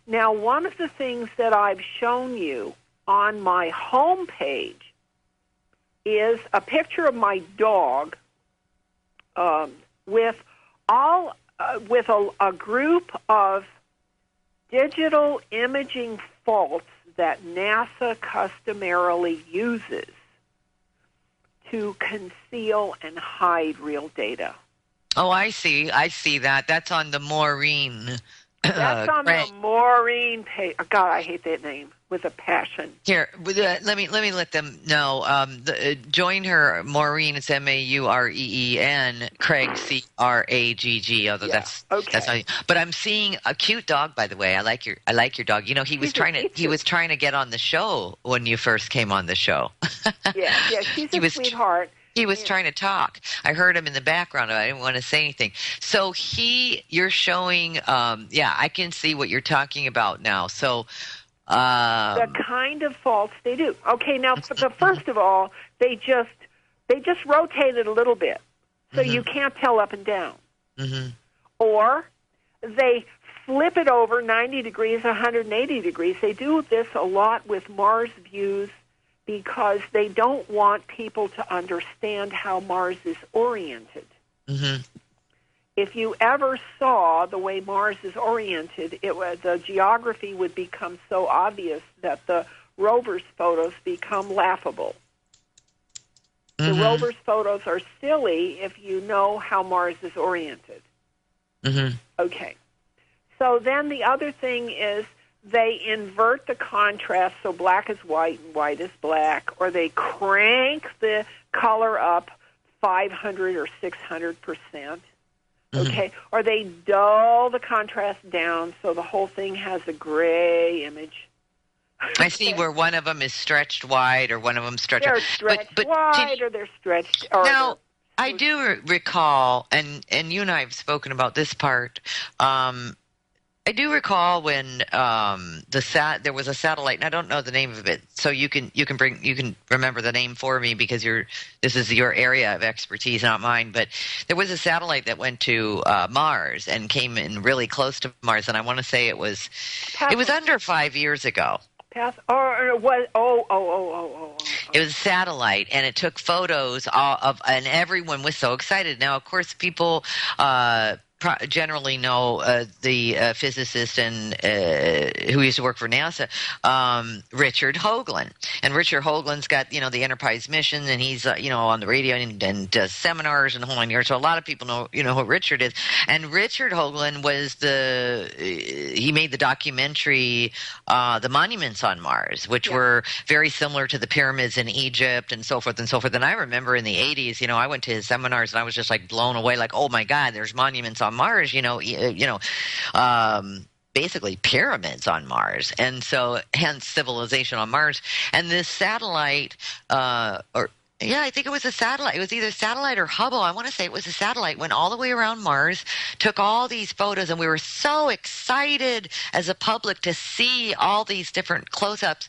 Now, one of the things that I've shown you on my home page is a picture of my dog with a group of digital imaging faults that NASA customarily uses to conceal and hide real data. Oh, I see. I see that. That's on the Maureen. That's on Cragg. the Maureen page. Oh, God, I hate that name with a passion. Here, let me let them know. Join her, Maureen. It's Maureen. Cragg, Cragg. Although that's not, but I'm seeing a cute dog. By the way, I like your dog. You know, he was trying to get on the show when you first came on the show. Yeah, she's a sweetheart. He was trying to talk. I heard him in the background. I didn't want to say anything. So you're showing. I can see what you're talking about now. So. The kind of faults they do. Okay, now first of all, they just rotate it a little bit, so you can't tell up and down. Mm-hmm. Or they flip it over 90 degrees, 180 degrees. They do this a lot with Mars views because they don't want people to understand how Mars is oriented. Mm-hmm. If you ever saw the way Mars is oriented, the geography would become so obvious that the rover's photos become laughable. Mm-hmm. The rover's photos are silly if you know how Mars is oriented. Mm-hmm. Okay. So then the other thing is they invert the contrast so black is white and white is black, or they crank the color up 500 or 600%. Okay, or they dull the contrast down so the whole thing has a gray image. I see where one of them is stretched wide or one of them stretched. They're stretched wide or they're stretched. Or now, I do recall, and you and I have spoken about this part. I do recall when there was a satellite, and I don't know the name of it, so you can remember the name for me because this is your area of expertise, not mine. But there was a satellite that went to Mars and came in really close to Mars, and I want to say it was under 5 years ago. It was a satellite, and it took photos and everyone was so excited. Now, of course, people generally know the physicist and who used to work for NASA, Richard Hoagland. And Richard Hoagland's got the Enterprise mission, and he's on the radio and does seminars and the whole 9 years. So a lot of people know who Richard is. And Richard Hoagland was he made the documentary The Monuments on Mars, which were very similar to the pyramids in Egypt and so forth and so forth. And I remember in the 80s, I went to his seminars and I was just like blown away, like, oh my God, there's monuments on Mars, basically pyramids on Mars, and so hence civilization on Mars. And this satellite, I think it was a satellite. It was either satellite or Hubble. I want to say it was a satellite. Went all the way around Mars, took all these photos, and we were so excited as a public to see all these different close-ups.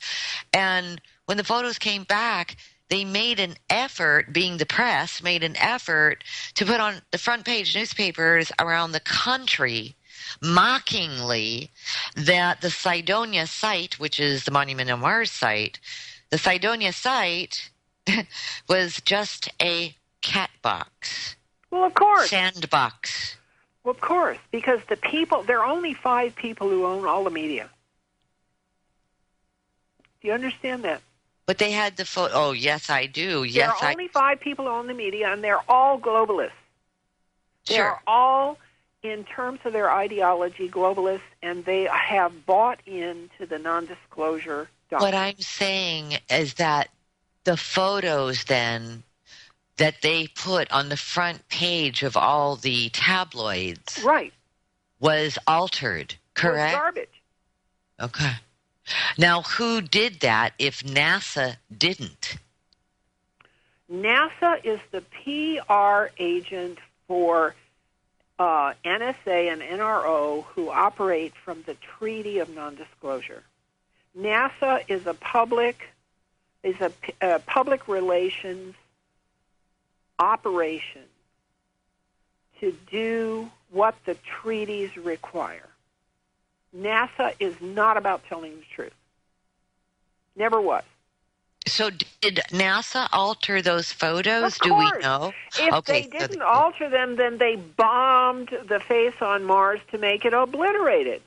And when the photos came back, they made an effort, being the press, made an effort to put on the front page newspapers around the country, mockingly, that the Cydonia site, which is the Monument on Mars site, the Cydonia site was just a cat box. Well, of course. Sandbox. Well, of course, because there are only 5 people who own all the media. Do you understand that? But they had the photo. Oh, yes, I do. Yes, there are only 5 people who own the media, and they're all globalists. Sure. They're all, in terms of their ideology, globalists, and they have bought into the non-disclosure doctrine. What I'm saying is that the photos then that they put on the front page of all the tabloids was altered, correct? It was garbage. Okay. Now, who did that if NASA didn't? NASA is the PR agent for NSA and NRO, who operate from the Treaty of Non-Disclosure. NASA is a public relations operation to do what the treaties require. NASA is not about telling the truth. Never was. So did NASA alter those photos? Of Do course. we know? If they didn't alter them, then they bombed the face on Mars to make it obliterated.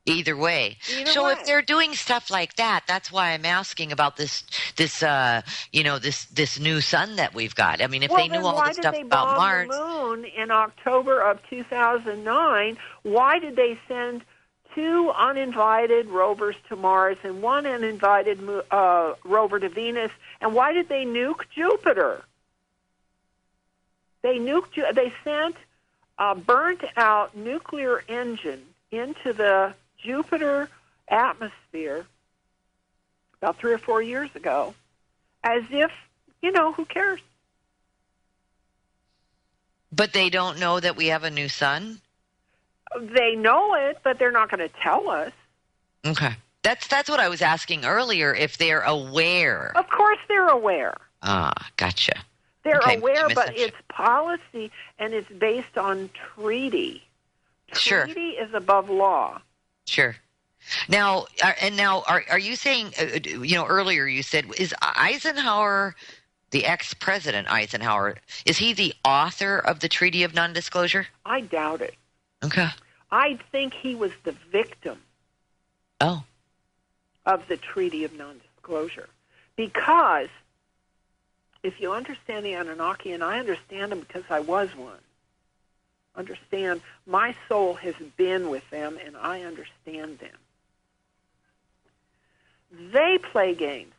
Either way. Either So way. if they're doing stuff like that, that's why I'm asking about this new sun that we've got. I mean, if they knew all the stuff about Mars. Why did they bomb the moon in October of 2009? Why did they send 2 uninvited rovers to Mars and 1 uninvited rover to Venus? And why did they nuke Jupiter? They sent a burnt-out nuclear engine into the Jupiter atmosphere about 3 or 4 years ago, as if, who cares? But they don't know that we have a new sun? They know it, but they're not going to tell us. Okay. That's what I was asking earlier, if they're aware. Of course they're aware. Ah, gotcha. They're Okay, aware, but misconception. it's policy, and it's based on treaty. Sure. Treaty is above law. Sure. Now, are you saying, earlier you said, is Eisenhower, the ex-president Eisenhower, is he the author of the Treaty of Non-Disclosure? I doubt it. Okay. I think he was the victim Oh. of the Treaty of Non-Disclosure. Because if you understand the Anunnaki, and I understand them because I was one, understand my soul has been with them, and I understand them. They play games.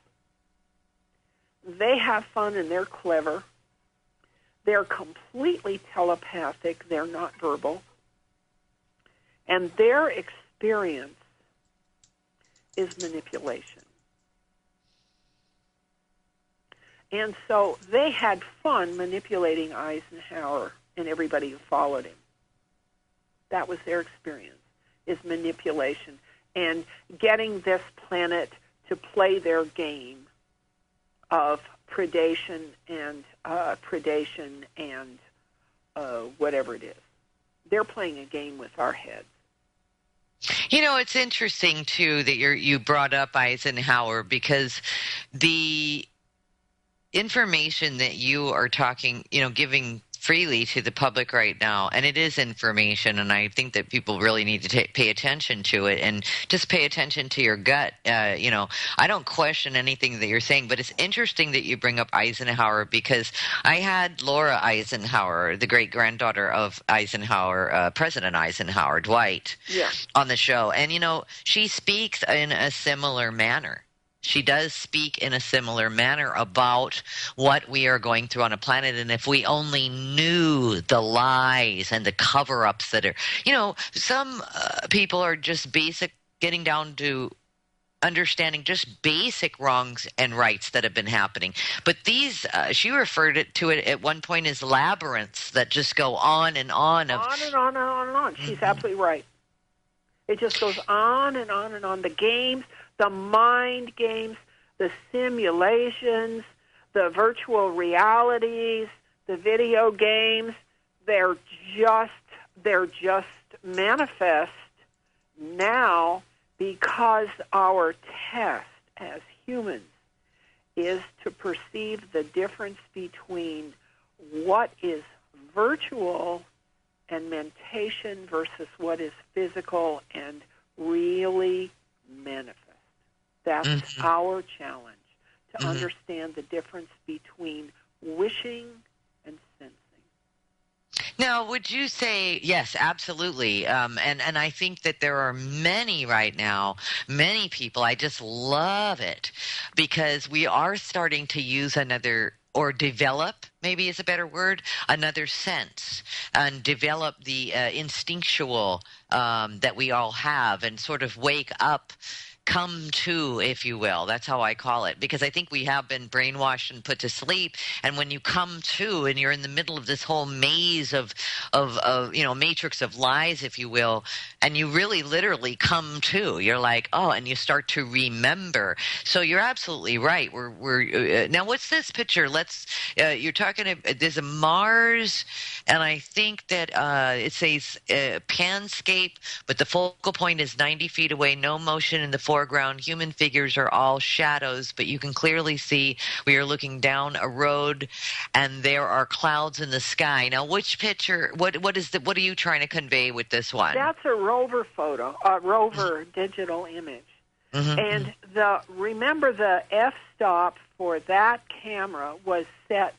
They have fun, and they're clever. They're completely telepathic. They're not verbal. And their experience is manipulation. And so they had fun manipulating Eisenhower and everybody who followed him. That was their experience, is manipulation and getting this planet to play their game of predation and whatever it is. They're playing a game with our heads. It's interesting, too, that you brought up Eisenhower, because the information that you are giving freely to the public right now, and it is information, and I think that people really need to pay attention to it and just pay attention to your gut. I don't question anything that you're saying, but it's interesting that you bring up Eisenhower, because I had Laura Eisenhower, the great-granddaughter of Eisenhower, President Eisenhower, Dwight, on the show. And, she speaks in a similar manner. She does speak in a similar manner about what we are going through on a planet, and if we only knew the lies and the cover-ups that are, some people are just getting down to understanding just basic wrongs and rights that have been happening. But these, she referred to it at one point as labyrinths that just go on and on. On and on and on and on. She's absolutely right. It just goes on and on and on. The games, the mind games, the simulations, the virtual realities, the video games, they're just manifest now because our test as humans is to perceive the difference between what is virtual and mentation versus what is physical and really manifest. That's our challenge, to understand the difference between wishing and sensing. Now, would you say, yes, absolutely, and I think that there are many right now, many people, I just love it, because we are starting to use another, or develop, maybe is a better word, another sense, and develop the instinctual that we all have, and sort of wake up, come to, if you will. That's how I call it, because I think we have been brainwashed and put to sleep. And when you come to, and you're in the middle of this whole maze of matrix of lies, if you will, and you really literally come to, you're like, oh, and you start to remember. So you're absolutely right. We're now. What's this picture? You're talking. There's a Mars, and I think that it says Panscape, but the focal point is 90 feet away. No motion in the foreground. Human figures are all shadows, but you can clearly see we are looking down a road, and there are clouds in the sky. Now, which picture? What are you trying to convey with this one? That's a rover photo, a rover digital image. Mm-hmm. And remember the f-stop for that camera was set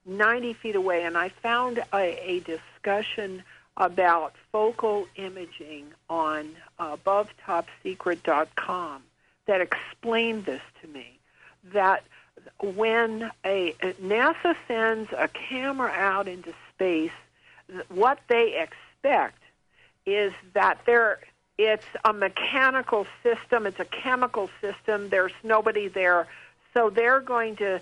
90 feet away, and I found a discussion about focal imaging on abovetopsecret.com that explained this to me, that when NASA sends a camera out into space, what they expect is that it's a mechanical system, it's a chemical system, there's nobody there, so they're going to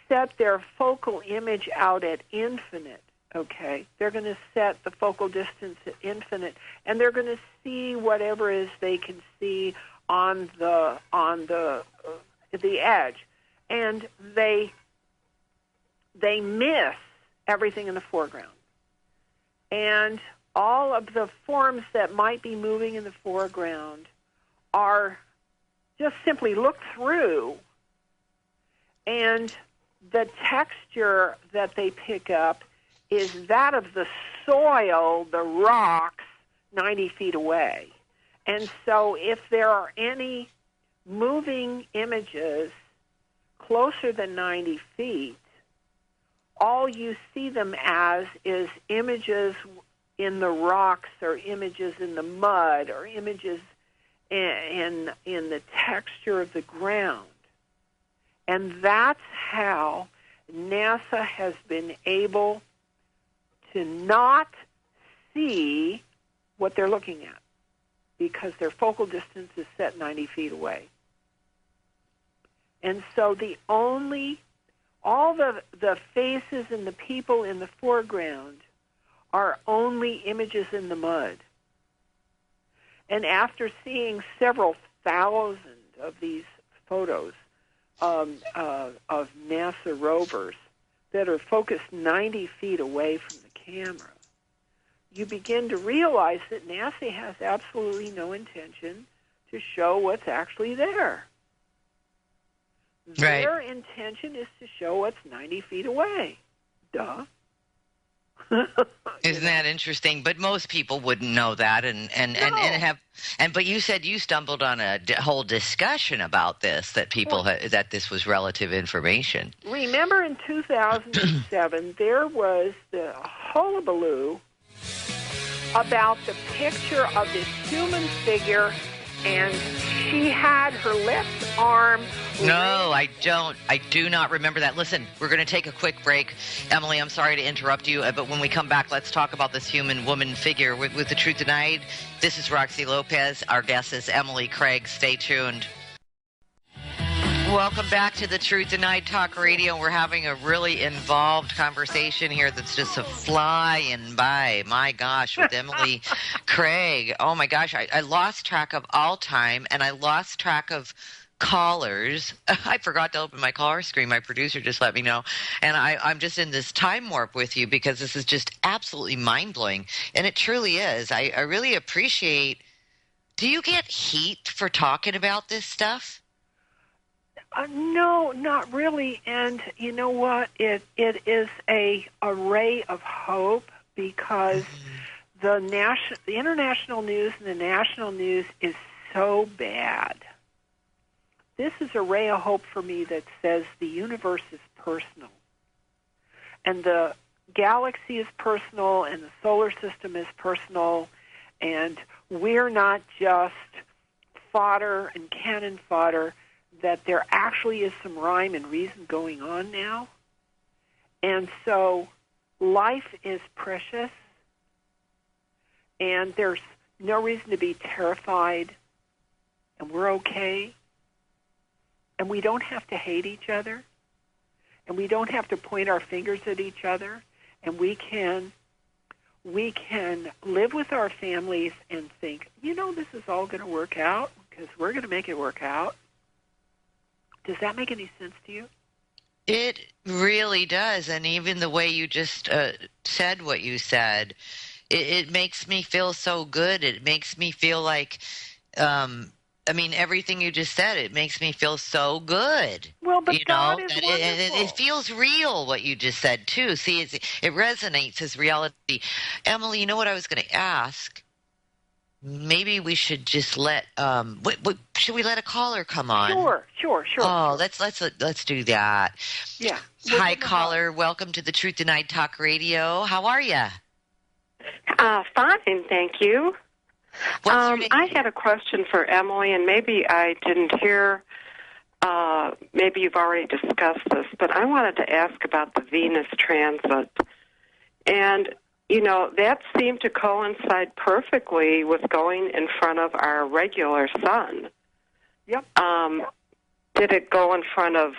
set their focal image out at infinite. Okay, they're going to set the focal distance at infinite, and they're going to see whatever is they can see on the edge, and they miss everything in the foreground, and all of the forms that might be moving in the foreground are just simply looked through, and the texture that they pick up is that of the soil, the rocks, 90 feet away. And so if there are any moving images closer than 90 feet, all you see them as is images in the rocks or images in the mud or images in the texture of the ground. And that's how NASA has been able to not see what they're looking at because their focal distance is set 90 feet away. And so all the faces and the people in the foreground are only images in the mud. And after seeing several thousand of these photos of NASA rovers that are focused 90 feet away from the camera, you begin to realize that NASA has absolutely no intention to show what's actually there. Right. Their intention is to show what's 90 feet away. Duh. Isn't that interesting? But most people wouldn't know that, but you said you stumbled on a whole discussion about this, that that this was relative information. Remember in 2007 there was the hullabaloo about the picture of this human figure, and she had her left arm. No, I don't. I do not remember that. Listen, we're going to take a quick break. Emily, I'm sorry to interrupt you, but when we come back, let's talk about this human woman figure with The Truth Denied. This is Roxy Lopez. Our guest is Emily Cragg. Stay tuned. Welcome back to The Truth Denied Talk Radio. We're having a really involved conversation here that's just a flying by. My gosh, with Emily Cragg. Oh, my gosh, I lost track of all time, and I lost track of callers. I forgot to open my caller screen. My producer just let me know. And I'm just in this time warp with you because this is just absolutely mind-blowing. And it truly is. I really appreciate... Do you get heat for talking about this stuff? No, not really. And you know what? It is a ray of hope because the international news and the national news is so bad. This is a ray of hope for me that says the universe is personal. And the galaxy is personal, and the solar system is personal, and we're not just fodder and cannon fodder, that there actually is some rhyme and reason going on now. And so life is precious, and there's no reason to be terrified, and we're okay. And we don't have to hate each other, and we don't have to point our fingers at each other, and we can live with our families and think, this is all going to work out because we're going to make it work out. Does that make any sense to you? It really does, and even the way you just said what you said, it makes me feel so good. It makes me feel like I mean, everything you just said, it makes me feel so good. Well, but You God know, is that wonderful. it feels real what you just said too. See, it resonates as reality. Emily, you know what I was going to ask? Maybe we should just let should we let a caller come on? Sure. Oh, let's do that. Yeah. Hi, caller. Welcome to the Truth Denied Talk Radio. How are you? Fine, thank you. What's your name? I had a question for Emily, and maybe I didn't hear, maybe you've already discussed this, but I wanted to ask about the Venus transit. And, you know, that seemed to coincide perfectly with going in front of our regular sun. Yep. Did it go in front of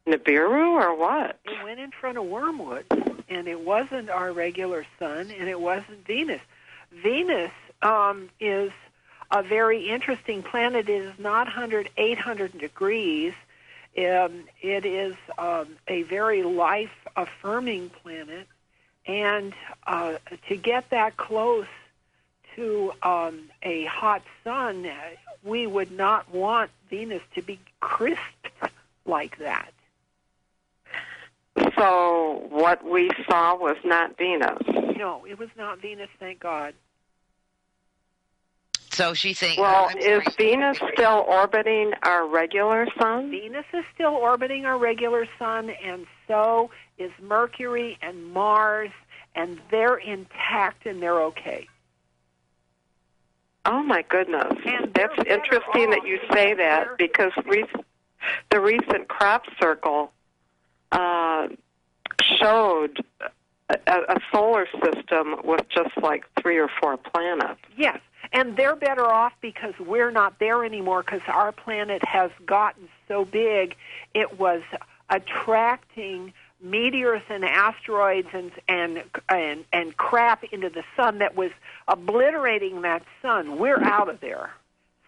Nibiru or what? It went in front of Wormwood, and it wasn't our regular sun, and it wasn't Venus. Venus is a very interesting planet. It is not 800 degrees. It is a very life-affirming planet, and to get that close to a hot sun, we would not want Venus to be crisped like that. So what we saw was not Venus? No, it was not Venus, thank God. So she's saying... Well, is Venus still orbiting our regular sun? Venus is still orbiting our regular sun, and so is Mercury and Mars, and they're intact and they're okay. Oh, my goodness. And that's interesting that you say that, because the recent crop circle showed a solar system with just like 3 or 4 planets. Yes, and they're better off because we're not there anymore, because our planet has gotten so big it was attracting meteors and asteroids and crap into the sun that was obliterating that sun. We're out of there.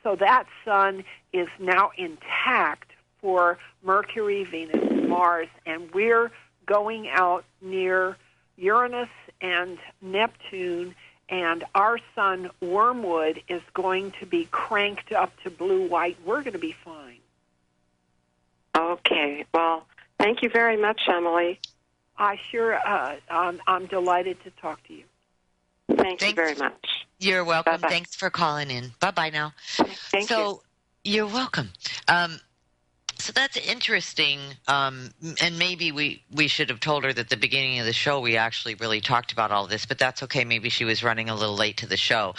So that sun is now intact for Mercury, Venus, and Mars, and we're going out near Uranus and Neptune, and our sun, Wormwood, is going to be cranked up to blue-white. We're going to be fine. Okay. Well, thank you very much, Emily. I'm delighted to talk to you. Thank you very much. You're welcome. Bye-bye. Thanks for calling in. Bye-bye now. Thank you. You're welcome. So that's interesting, and maybe we should have told her that at the beginning of the show we actually really talked about all this, but that's okay. Maybe she was running a little late to the show.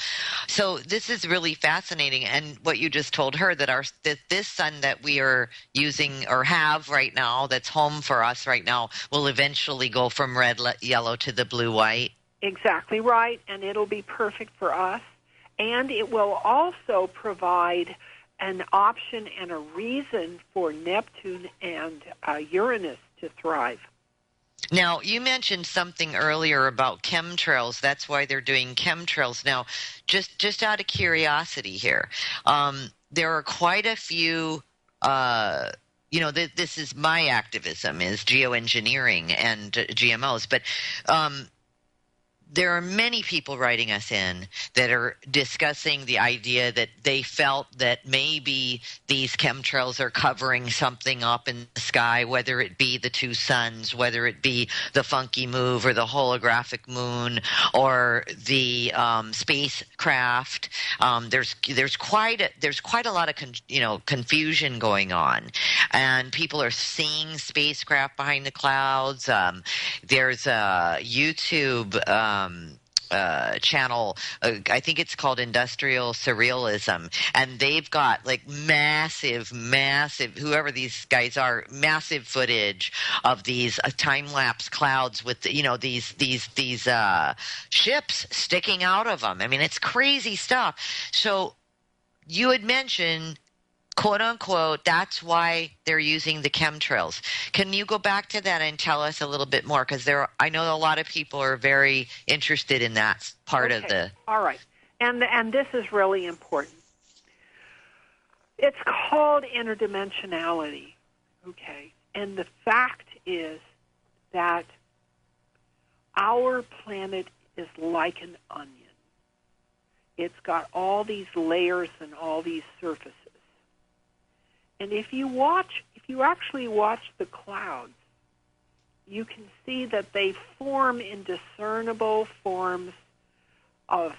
So this is really fascinating, and what you just told her, that this sun that we are using or have right now, that's home for us right now, will eventually go from red, yellow to the blue-white. Exactly right, and it'll be perfect for us, and it will also provide an option and a reason for Neptune and Uranus to thrive. Now, you mentioned something earlier about chemtrails. That's why they're doing chemtrails. Now, just out of curiosity here, there are quite a few, this is my activism, is geoengineering and GMOs, but there are many people writing us in that are discussing the idea that they felt that maybe these chemtrails are covering something up in the sky, whether it be the 2 suns, whether it be the funky move or the holographic moon or the spacecraft. There's quite a lot of confusion going on, and people are seeing spacecraft behind the clouds. There's a YouTube channel, I think it's called Industrial Surrealism, and they've got like massive, whoever these guys are, massive footage of these time-lapse clouds with these ships sticking out of them. I mean, it's crazy stuff. So you had mentioned, quote unquote, that's why they're using the chemtrails. Can you go back to that and tell us a little bit more? Because I know a lot of people are very interested in that part of the... All right. And this is really important. It's called interdimensionality, okay? And the fact is that our planet is like an onion. It's got all these layers and all these surfaces. And if you actually watch the clouds, you can see that they form in discernible forms of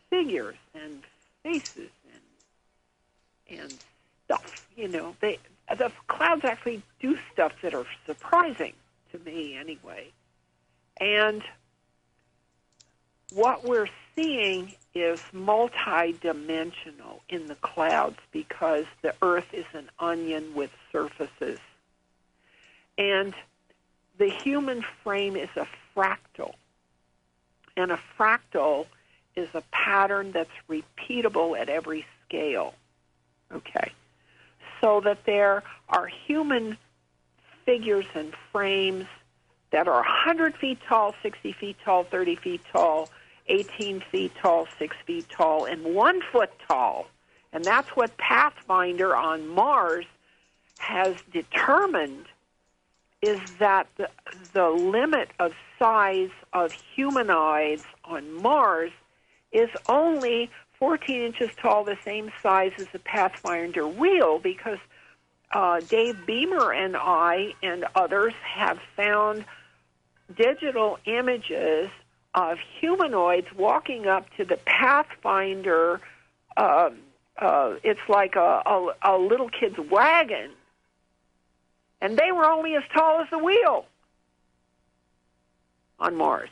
figures and faces and stuff. The clouds actually do stuff that are surprising to me anyway. And what we're seeing is multidimensional in the clouds because the Earth is an onion with surfaces. And the human frame is a fractal. And a fractal is a pattern that's repeatable at every scale. Okay. So that there are human figures and frames that are 100 feet tall, 60 feet tall, 30 feet tall, 18 feet tall, 6 feet tall, and 1 foot tall. And that's what Pathfinder on Mars has determined is that the limit of size of humanoids on Mars is only 14 inches tall, the same size as the Pathfinder wheel, because Dave Beamer and I and others have found digital images of humanoids walking up to the Pathfinder. It's like a little kid's wagon. And they were only as tall as the wheel on Mars.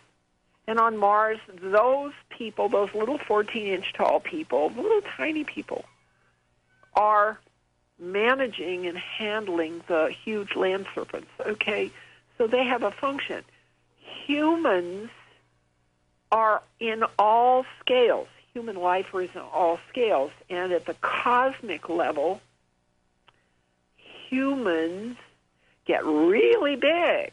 And on Mars, those people, those little 14-inch tall people, little tiny people, are managing and handling the huge land serpents, okay? So they have a function. Humans are in all scales. Human life is in all scales. And at the cosmic level, humans get really big,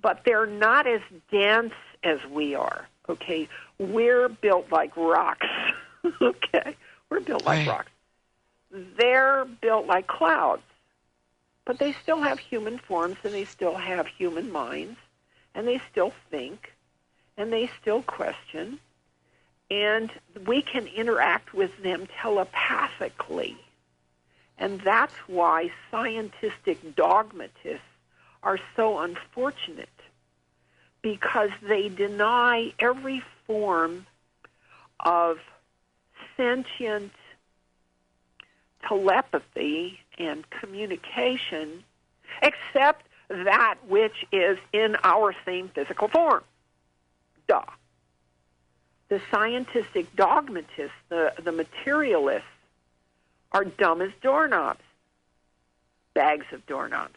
but they're not as dense as we are, okay? We're built like rocks, okay? We're built like rocks. They're built like clouds, but they still have human forms, and they still have human minds, and they still think, and they still question, and we can interact with them telepathically. And that's why scientific dogmatists are so unfortunate, because they deny every form of sentient telepathy and communication except that which is in our same physical form. Duh. The scientific dogmatists, the materialists, are dumb as doorknobs, bags of doorknobs,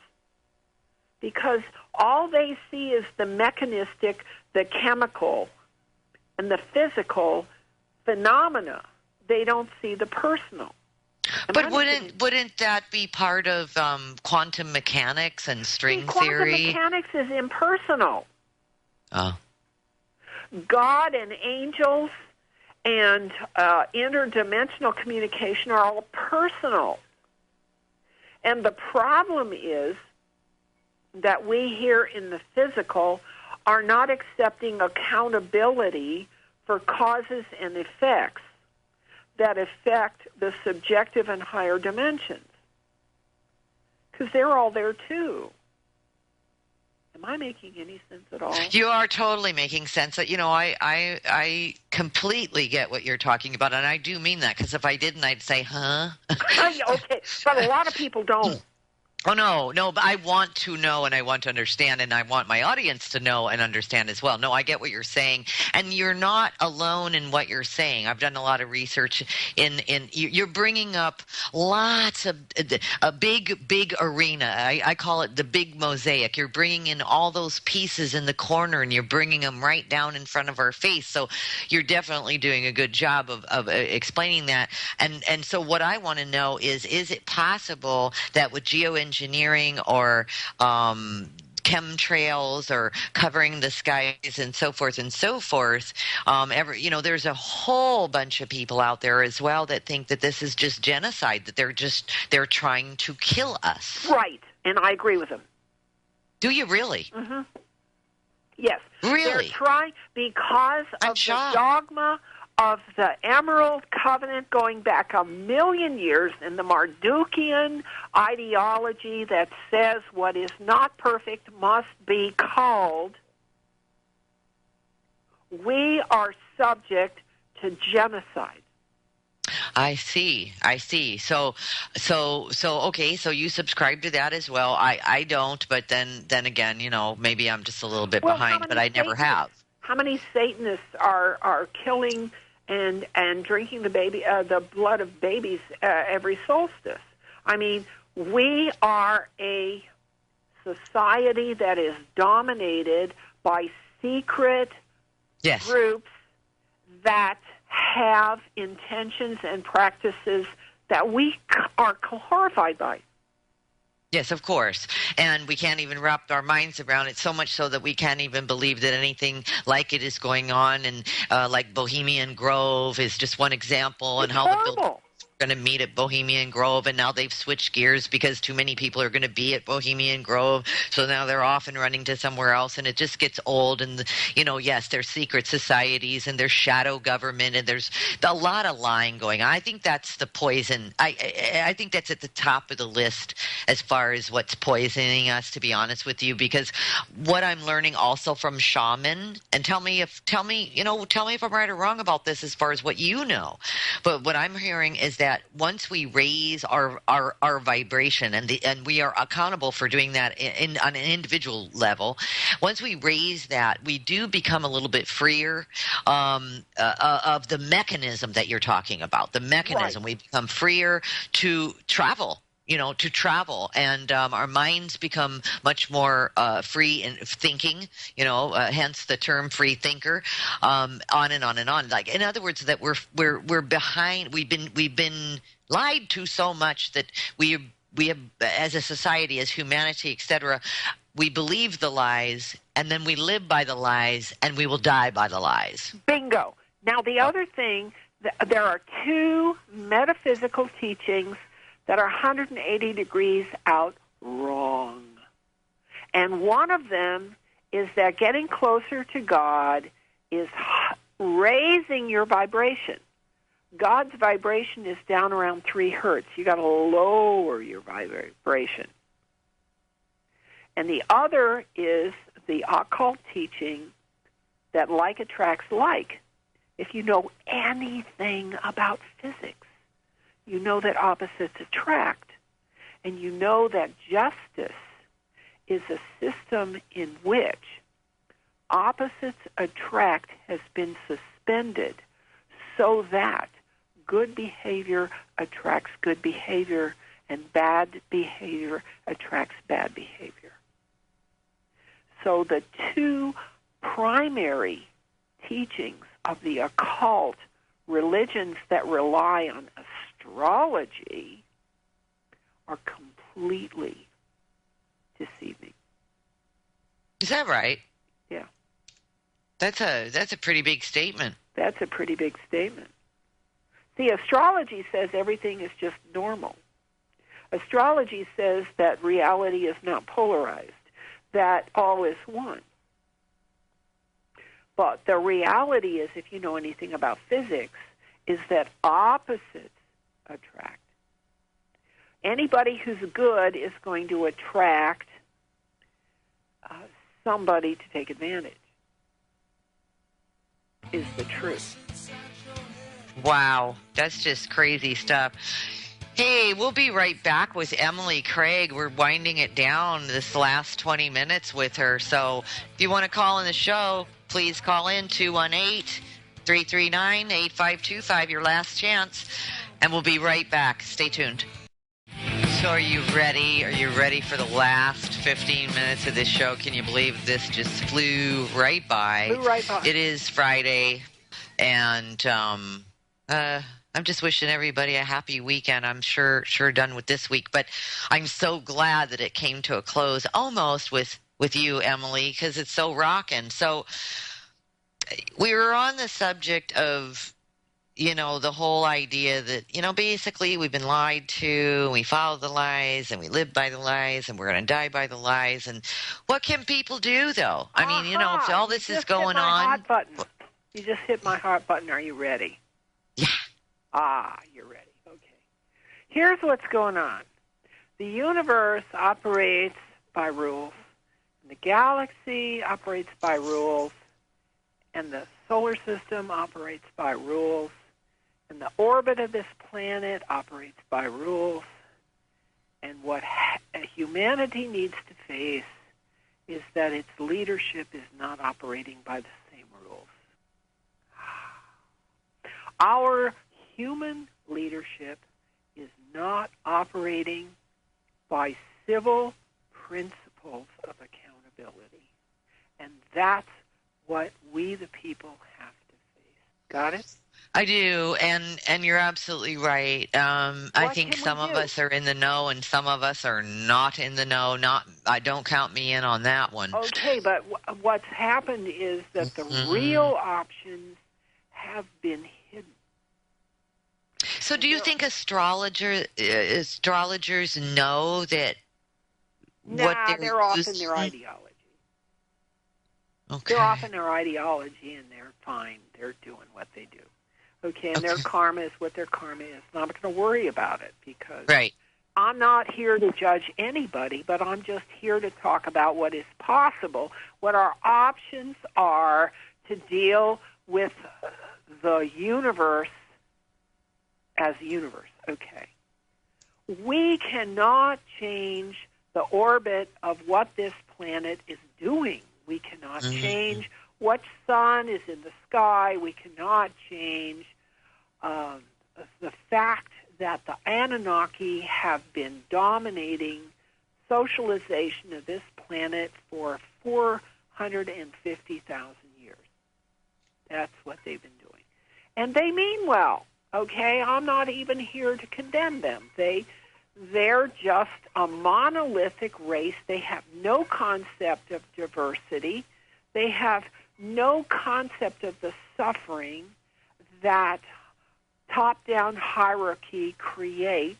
because all they see is the mechanistic, the chemical, and the physical phenomena. They don't see the personal. But wouldn't that be part of quantum mechanics and string theory? Quantum mechanics is impersonal. Oh. God and angels and interdimensional communication are all personal. And the problem is that we here in the physical are not accepting accountability for causes and effects that affect the subjective and higher dimensions, because they're all there too. Am I making any sense at all? You are totally making sense. I completely get what you're talking about, and I do mean that, because if I didn't, I'd say, huh? Okay, but a lot of people don't. Oh, no, but I want to know and I want to understand, and I want my audience to know and understand as well. No, I get what you're saying, and you're not alone in what you're saying. I've done a lot of research you're bringing up lots of a big arena. I call it the big mosaic. You're bringing in all those pieces in the corner, and you're bringing them right down in front of our face. So you're definitely doing a good job of explaining that. And so what I want to know is it possible that with geoengineering or chemtrails or covering the skies and so forth, there's a whole bunch of people out there as well that think that this is just genocide, that they're trying to kill us. Right, and I agree with them. Do you really? Mm-hmm. Yes. Really? They're trying, because of the dogma of the Emerald Covenant going back 1,000,000 years and the Mardukian ideology that says what is not perfect must be called, we are subject to genocide. I see. So okay, so you subscribe to that as well. I don't, but then again, maybe I'm just a little bit behind, but I never have. How many Satanists are killing and drinking the blood of babies every solstice? I mean, we are a society that is dominated by secret groups that have intentions and practices that we are horrified by. Yes, of course. And we can't even wrap our minds around it, so much so that we can't even believe that anything like it is going on. And like Bohemian Grove is just one example, and how the buildings are going to meet at Bohemian Grove, and now they've switched gears because too many people are going to be at Bohemian Grove, so now they're off and running to somewhere else, and it just gets old. And yes, there's secret societies and there's shadow government, and there's a lot of lying going on. I think that's the poison. I think that's at the top of the list as far as what's poisoning us, to be honest with you, because what I'm learning also from shaman, and tell me if I'm right or wrong about this as far as what you know, but what I'm hearing is that once we raise our vibration, and we are accountable for doing that on an individual level, once we raise that, we do become a little bit freer of the mechanism that you're talking about. The mechanism, we become freer to travel. And our minds become much more free in thinking, hence the term free thinker, on and on and on. Like, in other words, that we're behind. We've been lied to so much that we have, as a society, as humanity, etc., we believe the lies, and then we live by the lies, and we will die by the lies. Bingo. Now, the other thing, there are two metaphysical teachings that are 180 degrees out wrong. And one of them is that getting closer to God is raising your vibration. God's vibration is down around 3 hertz. You got to lower your vibration. And the other is the occult teaching that like attracts like. If you know anything about physics, you know that opposites attract, and you know that justice is a system in which opposites attract has been suspended so that good behavior attracts good behavior and bad behavior attracts bad behavior. So the two primary teachings of the occult religions that rely on astrology are completely deceiving. Is that right? Yeah. That's a pretty big statement. That's a pretty big statement. See, astrology says everything is just normal. Astrology says that reality is not polarized, that all is one. But the reality is, if you know anything about physics, is that opposites attract. Anybody who's good is going to attract somebody to take advantage, is the truth. Wow, that's just crazy stuff. Hey, we'll be right back with Emily Cragg. We're winding it down this last 20 minutes with her. So if you want to call in the show, please call in 218-339-8525, your last chance, and we'll be right back. Stay tuned. So are you ready? Are you ready for the last 15 minutes of this show? Can you believe this just flew right by? Flew right by. It is Friday, and I'm just wishing everybody a happy weekend. I'm sure done with this week, but I'm so glad that it came to a close almost with you, Emily, because it's so rocking. So we were on the subject of, the whole idea that, basically we've been lied to, and we follow the lies, and we live by the lies, and we're going to die by the lies. And what can people do, though? I mean, if all this is going on, hot button. You just hit my heart button. Are you ready? Yeah. You're ready. Okay. Here's what's going on. The universe operates by rules. The galaxy operates by rules. And the solar system operates by rules. And the orbit of this planet operates by rules. And what humanity needs to face is that its leadership is not operating by the same rules. Our human leadership is not operating by civil principles of accountability. And that's what we, the people, have to face. Got it? I do, and you're absolutely right. I think some of us are in the know, and some of us are not in the know. I don't count me in on that one. Okay, but what's happened is that the real options have been hidden. So, do you think astrologers know that? They're off in their ideology. Okay. They're off in their ideology, and they're fine. They're doing what they do. Okay, and their karma is what their karma is. And I'm not going to worry about it because I'm not here to judge anybody, but I'm just here to talk about what is possible, what our options are to deal with the universe as a universe. Okay. We cannot change the orbit of what this planet is doing. We cannot change what sun is in the sky. We cannot change the fact that the Anunnaki have been dominating socialization of this planet for 450,000 years. That's what they've been doing. And they mean well, okay? I'm not even here to condemn them. They're just a monolithic race. They have no concept of diversity. They have no concept of the suffering that top-down hierarchy creates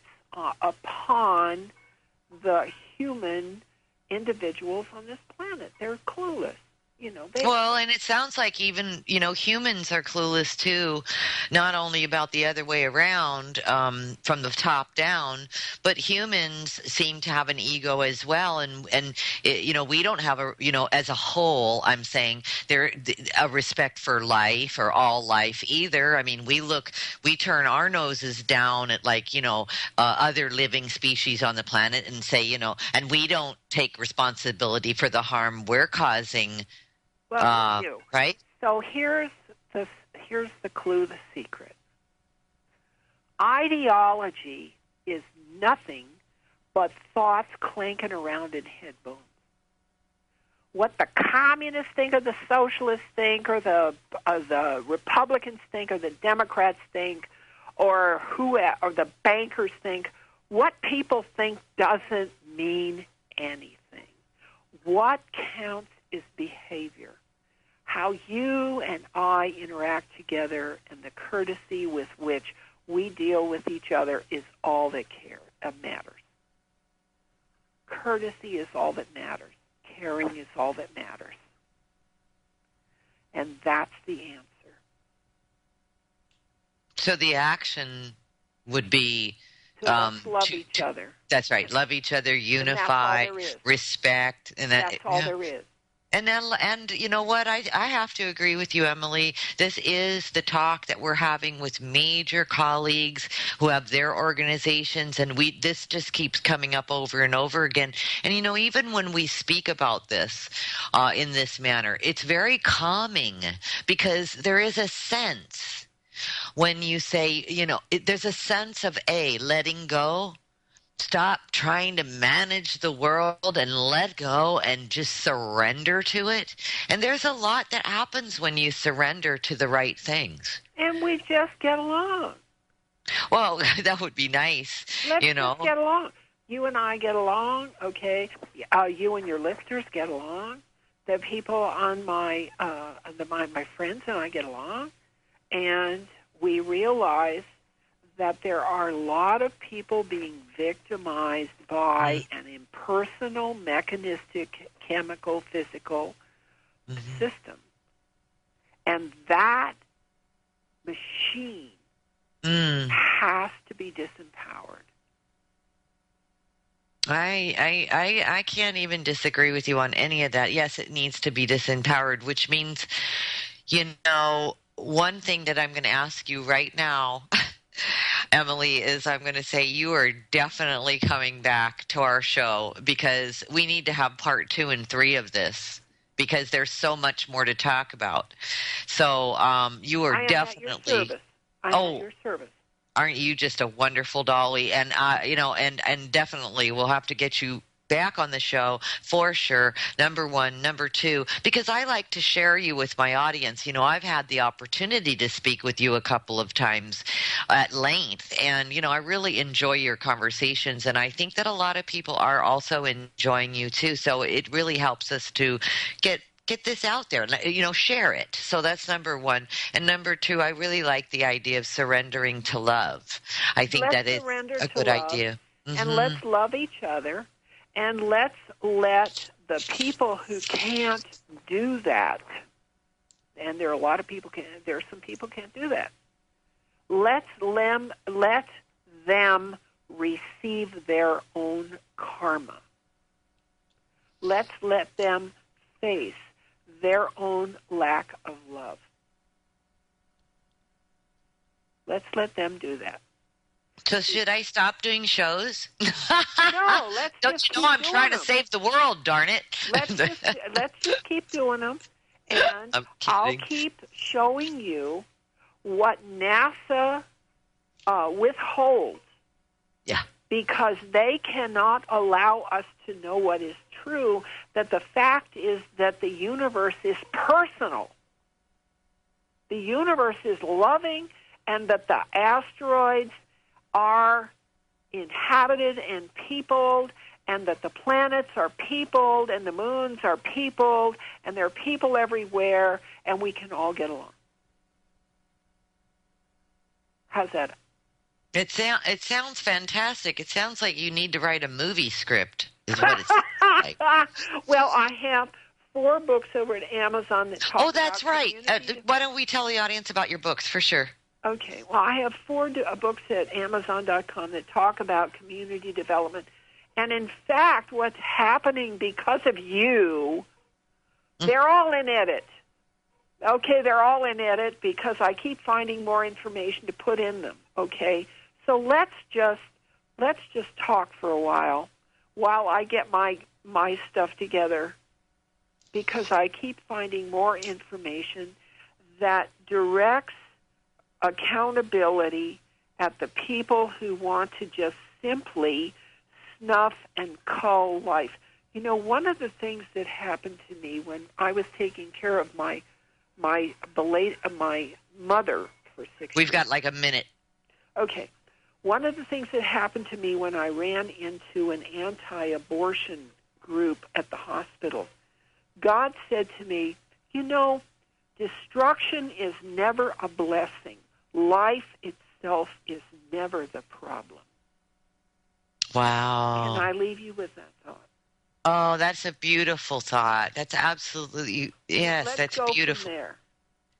upon the human individuals on this planet. They're clueless. Well, and it sounds like even, humans are clueless too, not only about the other way around from the top down, but humans seem to have an ego as well. And we don't have as a whole, I'm saying, a respect for life or all life either. I mean, we turn our noses down at other living species on the planet and say, and we don't take responsibility for the harm we're causing. Well, right? So here's the clue, the secret. Ideology is nothing but thoughts clanking around in head bones. What the communists think, or the socialists think, or the Republicans think, or the Democrats think, or the bankers think, what people think doesn't mean anything. What counts is behavior. How you and I interact together and the courtesy with which we deal with each other is all that matters. Courtesy is all that matters. Caring is all that matters. And that's the answer. So the action would be let's love each other. That's right. Love each other, unify, respect, and that's all there is. And you know what? I have to agree with you, Emily. This is the talk that we're having with major colleagues who have their organizations, and this just keeps coming up over and over again. And even when we speak about this in this manner, it's very calming because there is a sense when you say, there's a sense of letting go. Stop trying to manage the world and let go and just surrender to it. And there's a lot that happens when you surrender to the right things. And we just get along. Well, that would be nice. Let's just get along. You and I get along, okay? You and your listeners get along. The people on my friends and I get along. And we realize that there are a lot of people being victimized by an impersonal, mechanistic, chemical, physical system. And that machine has to be disempowered. I can't even disagree with you on any of that. Yes, it needs to be disempowered, which means, one thing that I'm going to ask you right now, Emily, is I'm going to say you are definitely coming back to our show, because we need to have part 2 and 3 of this, because there's so much more to talk about. So you are definitely. At your service. I'm at your service. Aren't you just a wonderful dolly? And and definitely we'll have to get you back on the show for sure. Number 1, number 2, because I like to share you with my audience. I've had the opportunity to speak with you a couple of times at length, and I really enjoy your conversations, and I think that a lot of people are also enjoying you too. So it really helps us to get this out there, share it. So that's number 1. And number 2, I really like the idea of surrendering to love. I think that is a good idea. And let's love each other, and let's let the people who can't do that, and there are a lot of people some people can't do that. Let them receive their own karma. Let's let them face their own lack of love. Let's let them do that. So should I stop doing shows? No, let's Don't just you know keep I'm trying doing to save the world, darn it. Let's just keep doing them, and I'll keep showing you what NASA withholds. Yeah. Because they cannot allow us to know what is true, that the fact is that the universe is personal. The universe is loving, and that the asteroids are inhabited and peopled, and that the planets are peopled, and the moons are peopled, and there are people everywhere, and we can all get along. How's that? It sounds fantastic. It sounds like you need to write a movie script, is what it sounds like. Well, I have 4 books over at Amazon that talk about that's right. community. Why don't we tell the audience about your books, for sure? Okay. Well, I have 4 books at Amazon.com that talk about community development. And in fact, what's happening because of you, they're all in edit. Okay, they're all in edit because I keep finding more information to put in them. Okay, so let's just talk for a while I get my stuff together, because I keep finding more information that directs accountability at the people who want to just simply snuff and cull life. One of the things that happened to me when I was taking care of my mother for 6 years. We've got like a minute. Okay. One of the things that happened to me when I ran into an anti-abortion group at the hospital, God said to me, destruction is never a blessing. Life itself is never the problem. Wow. Can I leave you with that thought? Oh, that's a beautiful thought. That's absolutely, yes, Let's that's go beautiful. From there.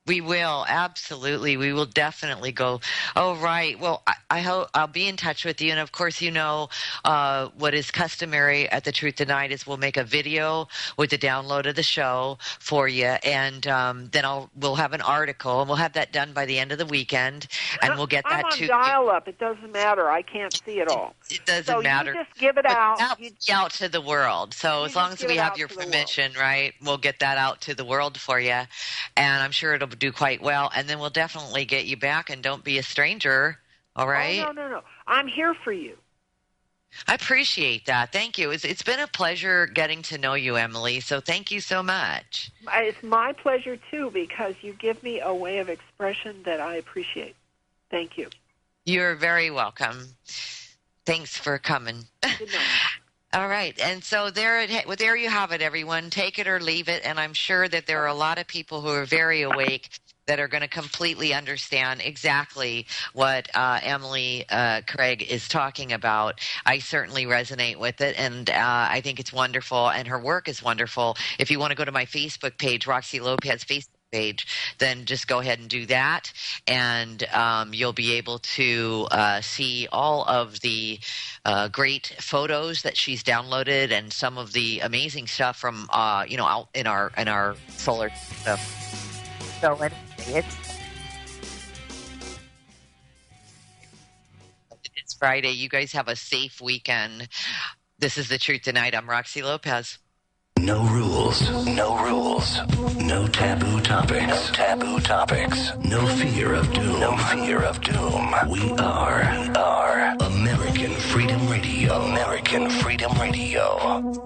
We will, absolutely. We will definitely go. Oh, right. Well, I hope I'll be in touch with you. And of course, what is customary at The Truth Tonight is we'll make a video with the download of the show for you. And then we'll have an article, and we'll have that done by the end of the weekend. And we'll get that to you. I'm on dial-up. It doesn't matter. I can't see it all. It doesn't matter. So you just give it out. That will be out to the world. So as long as we have your permission, right, we'll get that out to the world for you. And I'm sure it'll do quite well, and then we'll definitely get you back, and don't be a stranger, all right? Oh, no. I'm here for you. I appreciate that. Thank you. It's been a pleasure getting to know you, Emily, so thank you so much. It's my pleasure, too, because you give me a way of expression that I appreciate. Thank you. You're very welcome. Thanks for coming. Good night. All right, and so there you have it, everyone. Take it or leave it, and I'm sure that there are a lot of people who are very awake that are going to completely understand exactly what Emily Cragg is talking about. I certainly resonate with it, and I think it's wonderful, and her work is wonderful. If you want to go to my Facebook page, Roxy Lopez Facebook page, then just go ahead and do that, and you'll be able to see all of the great photos that she's downloaded and some of the amazing stuff from out in our solar system. So anyway, it's Friday. You guys have a safe weekend. This is The Truth Tonight. I'm Roxy Lopez. No rules, no rules, no taboo topics, no taboo topics, no fear of doom, no fear of doom. We are American Freedom Radio, American Freedom Radio.